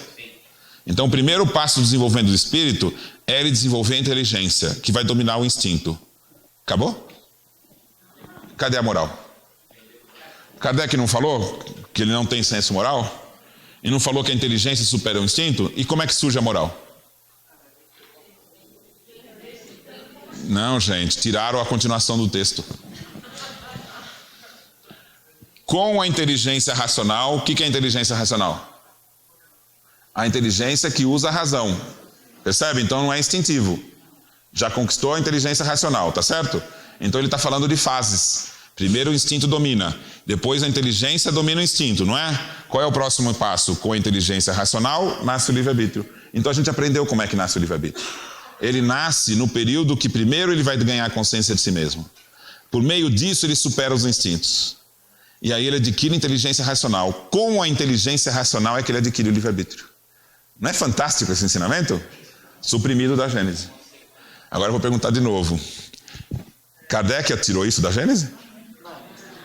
Então, o primeiro passo do desenvolvimento do espírito é ele desenvolver a inteligência, que vai dominar o instinto. Acabou? Cadê a moral? Kardec não falou que ele não tem senso moral? E não falou que a inteligência supera o instinto? E como é que surge a moral? Não, gente, tiraram a continuação do texto. Com a inteligência racional, o que é a inteligência racional? A inteligência que usa a razão. Percebe? Então não é instintivo. Já conquistou a inteligência racional, tá certo? Então ele está falando de fases. Primeiro o instinto domina, depois a inteligência domina o instinto, não é? Qual é o próximo passo? Com a inteligência racional, nasce o livre-arbítrio. Então a gente aprendeu como é que nasce o livre-arbítrio. Ele nasce no período que primeiro ele vai ganhar consciência de si mesmo. Por meio disso ele supera os instintos. E aí ele adquire inteligência racional. Com a inteligência racional é que ele adquire o livre-arbítrio. Não é fantástico esse ensinamento? Suprimido da Gênese. Agora eu vou perguntar de novo. Kardec tirou isso da Gênese?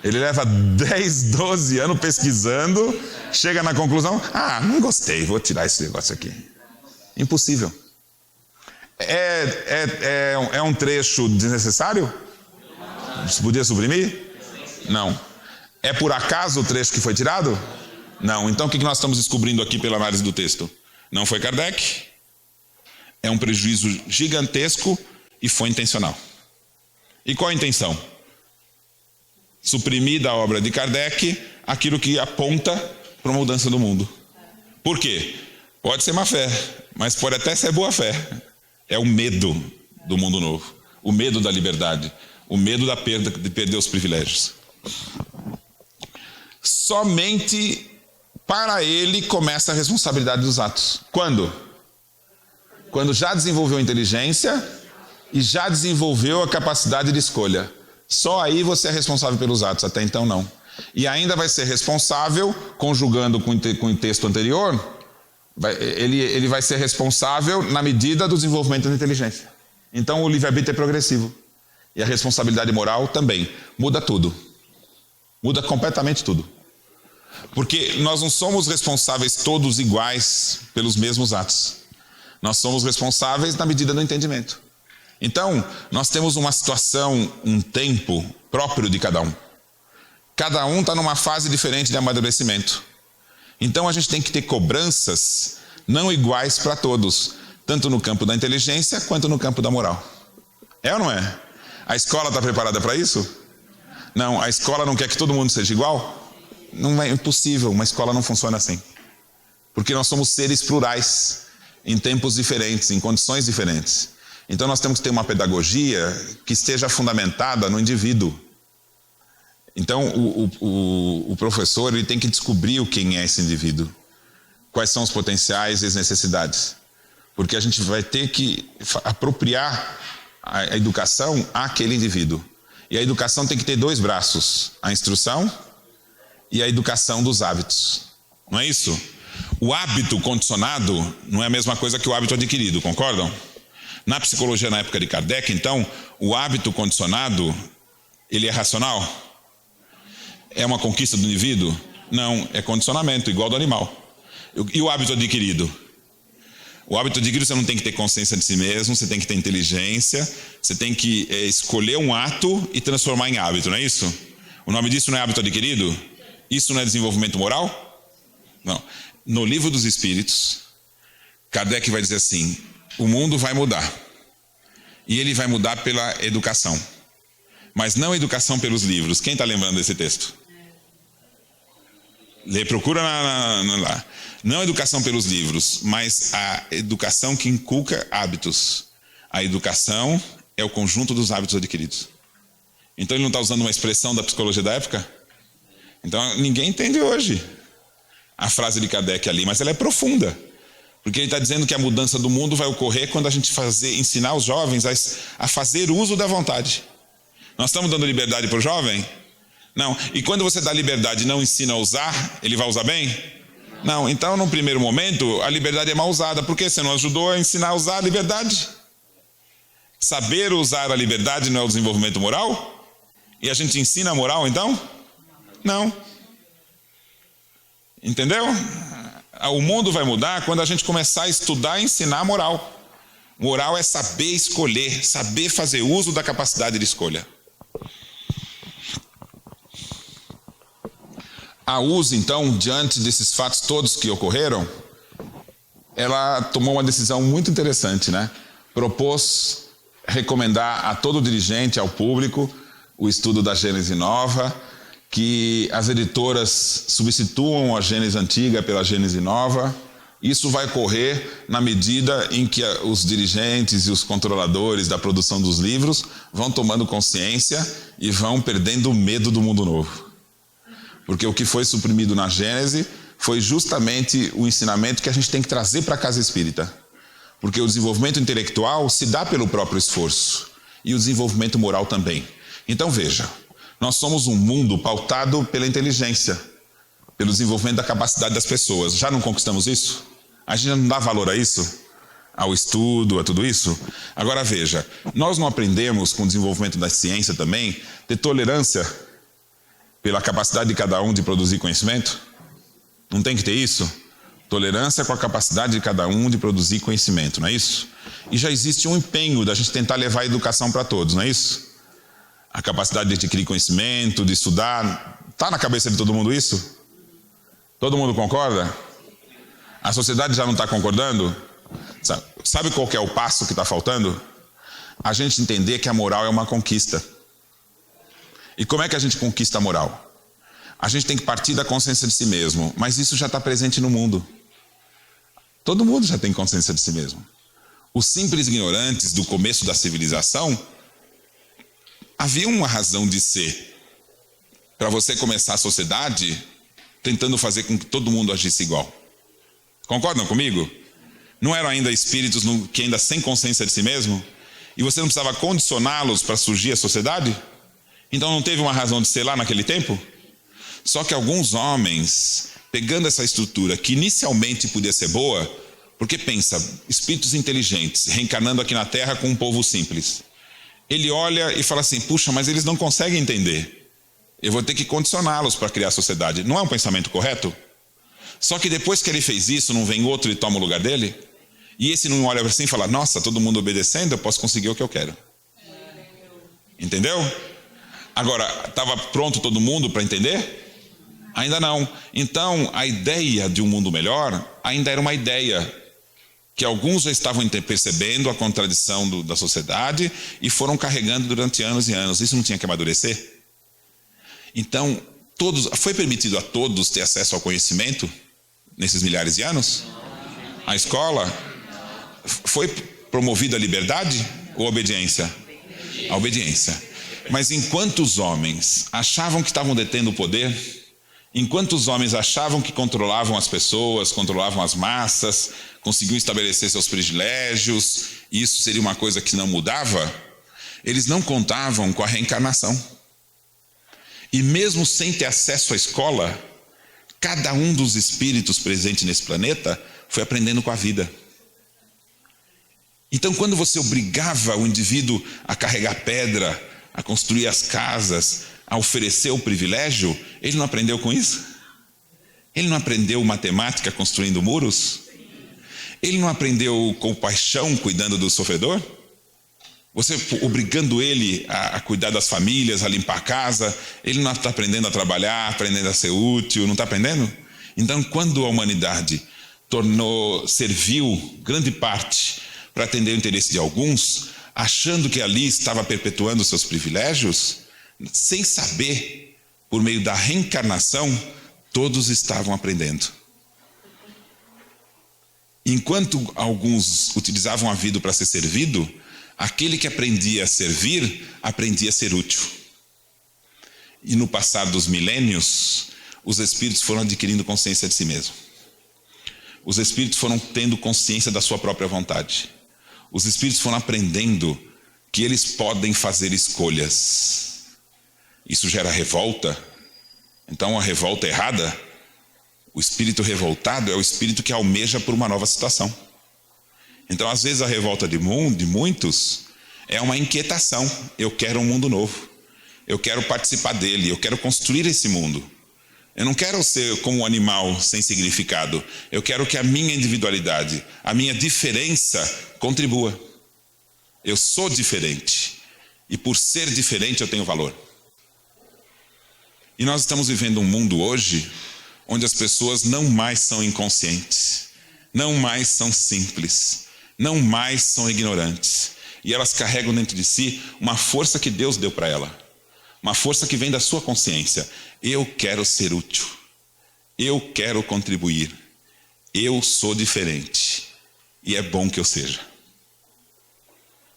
Ele leva 10, 12 anos pesquisando, chega na conclusão, não gostei, vou tirar esse negócio aqui. Impossível. É um trecho desnecessário? Podia suprimir? Não. É por acaso o trecho que foi tirado? Não. Então o que nós estamos descobrindo aqui pela análise do texto? Não foi Kardec, é um prejuízo gigantesco e foi intencional. E qual a intenção? Suprimir da obra de Kardec aquilo que aponta para uma mudança do mundo. Por quê? Pode ser má fé, mas pode até ser boa fé. É o medo do mundo novo, o medo da liberdade, o medo da perda, de perder os privilégios. Somente para ele começa a responsabilidade dos atos. Quando? Quando já desenvolveu a inteligência e já desenvolveu a capacidade de escolha. Só aí você é responsável pelos atos, até então não. E ainda vai ser responsável, conjugando com o texto anterior, ele vai ser responsável na medida do desenvolvimento da inteligência. Então o livre-arbítrio é progressivo. E a responsabilidade moral também. Muda tudo. Muda completamente tudo. Porque nós não somos responsáveis todos iguais pelos mesmos atos. Nós somos responsáveis na medida do entendimento. Então, nós temos uma situação, um tempo próprio de cada um. Cada um está numa fase diferente de amadurecimento. Então, a gente tem que ter cobranças não iguais para todos, tanto no campo da inteligência quanto no campo da moral. É ou não é? A escola está preparada para isso? Não, a escola não quer que todo mundo seja igual? Não é impossível, uma escola não funciona assim. Porque nós somos seres plurais, em tempos diferentes, em condições diferentes. Então nós temos que ter uma pedagogia que esteja fundamentada no indivíduo. Então o professor ele tem que descobrir quem é esse indivíduo. Quais são os potenciais e as necessidades. Porque a gente vai ter que apropriar a educação àquele indivíduo. E a educação tem que ter dois braços. A instrução e a educação dos hábitos. Não é isso? O hábito condicionado não é a mesma coisa que o hábito adquirido, concordam? Na psicologia, na época de Kardec, então, o hábito condicionado, ele é racional? É uma conquista do indivíduo? Não, é condicionamento, igual do animal. E o hábito adquirido? O hábito adquirido você não tem que ter consciência de si mesmo, você tem que ter inteligência, você tem que escolher um ato e transformar em hábito, não é isso? O nome disso não é hábito adquirido? Isso não é desenvolvimento moral? Não. No Livro dos Espíritos, Kardec vai dizer assim: o mundo vai mudar. E ele vai mudar pela educação. Mas não a educação pelos livros. Quem está lembrando desse texto? Procura lá. Não a educação pelos livros, mas a educação que inculca hábitos. A educação é o conjunto dos hábitos adquiridos. Então ele não está usando uma expressão da psicologia da época? Então ninguém entende hoje a frase de Kardec ali, mas ela é profunda. Porque ele está dizendo que a mudança do mundo vai ocorrer quando a gente ensinar os jovens a fazer uso da vontade. Nós estamos dando liberdade para o jovem? Não. E quando você dá liberdade e não ensina a usar, ele vai usar bem? Não. Então, num primeiro momento, a liberdade é mal usada. Por quê? Você não ajudou a ensinar a usar a liberdade. Saber usar a liberdade não é o desenvolvimento moral? E a gente ensina a moral, então? Não. Entendeu? O mundo vai mudar quando a gente começar a estudar e ensinar a moral. Moral é saber escolher, saber fazer uso da capacidade de escolha. A USA, então, diante desses fatos todos que ocorreram, ela tomou uma decisão muito interessante, né? Propôs recomendar a todo dirigente, ao público, o estudo da Gênese Nova, que as editoras substituam a Gênese antiga pela Gênese Nova. Isso vai ocorrer na medida em que os dirigentes e os controladores da produção dos livros vão tomando consciência e vão perdendo o medo do mundo novo. Porque o que foi suprimido na Gênese foi justamente o ensinamento que a gente tem que trazer para a casa espírita. Porque o desenvolvimento intelectual se dá pelo próprio esforço e o desenvolvimento moral também. Então veja, nós somos um mundo pautado pela inteligência, pelo desenvolvimento da capacidade das pessoas. Já não conquistamos isso? A gente não dá valor a isso? Ao estudo, a tudo isso? Agora veja, nós não aprendemos com o desenvolvimento da ciência também ter tolerância pela capacidade de cada um de produzir conhecimento? Não tem que ter isso? Tolerância com a capacidade de cada um de produzir conhecimento, não é isso? E já existe um empenho da gente tentar levar a educação para todos, não é isso? A capacidade de adquirir conhecimento, de estudar. Está na cabeça de todo mundo isso? Todo mundo concorda? A sociedade já não está concordando? Sabe qual que é o passo que está faltando? A gente entender que a moral é uma conquista. E como é que a gente conquista a moral? A gente tem que partir da consciência de si mesmo, mas isso já está presente no mundo. Todo mundo já tem consciência de si mesmo. Os simples ignorantes do começo da civilização, havia uma razão de ser para você começar a sociedade tentando fazer com que todo mundo agisse igual. Concordam comigo? Não eram ainda espíritos que ainda sem consciência de si mesmo? E você não precisava condicioná-los para surgir a sociedade? Então não teve uma razão de ser lá naquele tempo? Só que alguns homens, pegando essa estrutura que inicialmente podia ser boa, porque pensa, espíritos inteligentes reencarnando aqui na Terra com um povo simples. Ele olha e fala assim, puxa, mas eles não conseguem entender. Eu vou ter que condicioná-los para criar a sociedade. Não é um pensamento correto? Só que depois que ele fez isso, não vem outro e toma o lugar dele? E esse não olha assim e fala, nossa, todo mundo obedecendo, eu posso conseguir o que eu quero. Entendeu? Agora, estava pronto todo mundo para entender? Ainda não. Então, a ideia de um mundo melhor ainda era uma ideia que alguns já estavam percebendo a contradição da sociedade e foram carregando durante anos e anos. Isso não tinha que amadurecer? Então, foi permitido a todos ter acesso ao conhecimento nesses milhares de anos? A escola? Foi promovida a liberdade ou a obediência? A obediência. Mas enquanto os homens achavam que estavam detendo o poder, enquanto os homens achavam que controlavam as pessoas, controlavam as massas, conseguiam estabelecer seus privilégios, e isso seria uma coisa que não mudava, eles não contavam com a reencarnação. E mesmo sem ter acesso à escola, cada um dos espíritos presentes nesse planeta foi aprendendo com a vida. Então, quando você obrigava o indivíduo a carregar pedra, a construir as casas, a oferecer o privilégio, ele não aprendeu com isso? Ele não aprendeu matemática construindo muros? Ele não aprendeu compaixão cuidando do sofredor? Você obrigando ele a cuidar das famílias, a limpar a casa, ele não está aprendendo a trabalhar, aprendendo a ser útil, não está aprendendo? Então, quando a humanidade serviu grande parte para atender o interesse de alguns, achando que ali estava perpetuando seus privilégios, sem saber, por meio da reencarnação, todos estavam aprendendo. Enquanto alguns utilizavam a vida para ser servido, aquele que aprendia a servir, aprendia a ser útil. E no passar dos milênios, os espíritos foram adquirindo consciência de si mesmos. Os espíritos foram tendo consciência da sua própria vontade. Os espíritos foram aprendendo que eles podem fazer escolhas. Isso gera revolta. Então, a revolta errada, o espírito revoltado é o espírito que almeja por uma nova situação. Então, às vezes, a revolta de muitos é uma inquietação. Eu quero um mundo novo. Eu quero participar dele. Eu quero construir esse mundo. Eu não quero ser como um animal sem significado. Eu quero que a minha individualidade, a minha diferença contribua. Eu sou diferente. E por ser diferente eu tenho valor. E nós estamos vivendo um mundo hoje onde as pessoas não mais são inconscientes, não mais são simples, não mais são ignorantes. E elas carregam dentro de si uma força que Deus deu para ela. Uma força que vem da sua consciência. Eu quero ser útil. Eu quero contribuir. Eu sou diferente. E é bom que eu seja.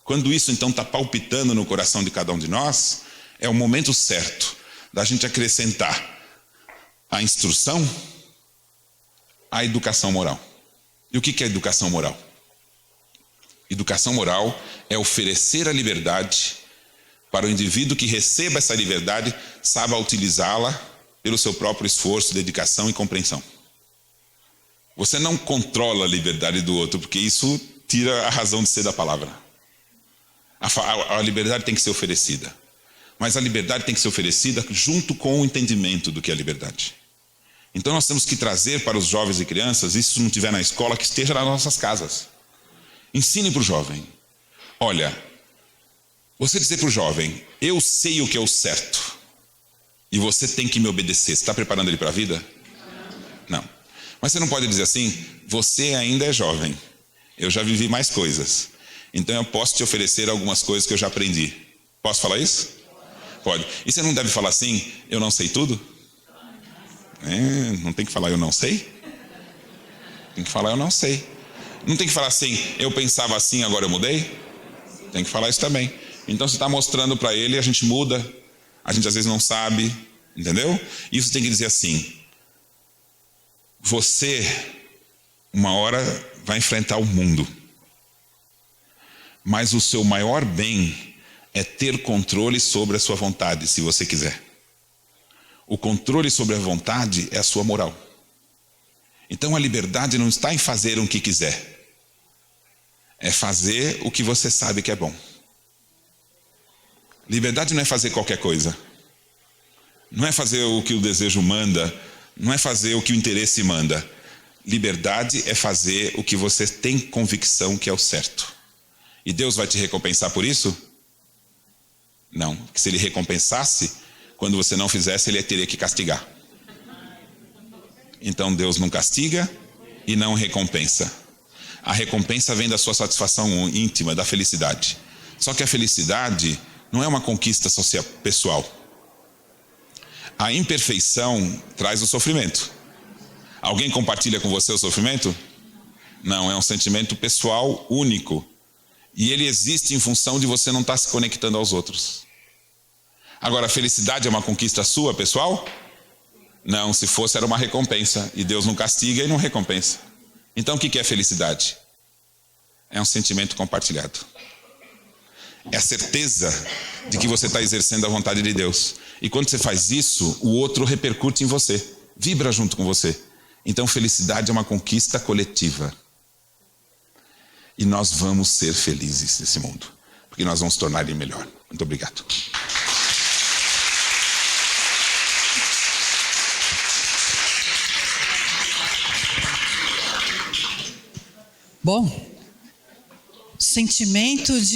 Quando isso então está palpitando no coração de cada um de nós, é o momento certo da gente acrescentar a instrução à educação moral. E o que é educação moral? Educação moral é oferecer a liberdade para o indivíduo que receba essa liberdade, saiba utilizá-la pelo seu próprio esforço, dedicação e compreensão. Você não controla a liberdade do outro, porque isso tira a razão de ser da palavra. A liberdade tem que ser oferecida. Mas a liberdade tem que ser oferecida junto com o entendimento do que é liberdade. Então nós temos que trazer para os jovens e crianças, isso se não estiver na escola, que esteja nas nossas casas. Ensine para o jovem. Olha, você dizer para o jovem, eu sei o que é o certo, e você tem que me obedecer. Você está preparando ele para a vida? Não. Mas você não pode dizer assim, você ainda é jovem, eu já vivi mais coisas, então eu posso te oferecer algumas coisas que eu já aprendi. Posso falar isso? Pode. E você não deve falar assim, eu não sei tudo? Não tem que falar eu não sei? Tem que falar eu não sei. Não tem que falar assim, eu pensava assim, agora eu mudei? Tem que falar isso também. Então você está mostrando para ele, a gente muda, a gente às vezes não sabe, entendeu? Isso tem que dizer assim, você, uma hora, vai enfrentar o mundo. Mas o seu maior bem é ter controle sobre a sua vontade, se você quiser. O controle sobre a vontade é a sua moral. Então a liberdade não está em fazer o que quiser. É fazer o que você sabe que é bom. Liberdade não é fazer qualquer coisa. Não é fazer o que o desejo manda. Não é fazer o que o interesse manda. Liberdade é fazer o que você tem convicção que é o certo. E Deus vai te recompensar por isso? Não. Porque se Ele recompensasse, quando você não fizesse, Ele teria que castigar. Então Deus não castiga e não recompensa. A recompensa vem da sua satisfação íntima, da felicidade. Só que a felicidade não é uma conquista social, pessoal. A imperfeição traz o sofrimento. Alguém compartilha com você o sofrimento? Não, é um sentimento pessoal único. E ele existe em função de você não estar se conectando aos outros. Agora, a felicidade é uma conquista sua, pessoal? Não, se fosse era uma recompensa. E Deus não castiga e não recompensa. Então o que é felicidade? É um sentimento compartilhado. É a certeza de que você está exercendo a vontade de Deus. E quando você faz isso, o outro repercute em você, vibra junto com você. Então, felicidade é uma conquista coletiva. E nós vamos ser felizes nesse mundo, porque nós vamos tornar ele melhor. Muito obrigado. Bom, sentimento de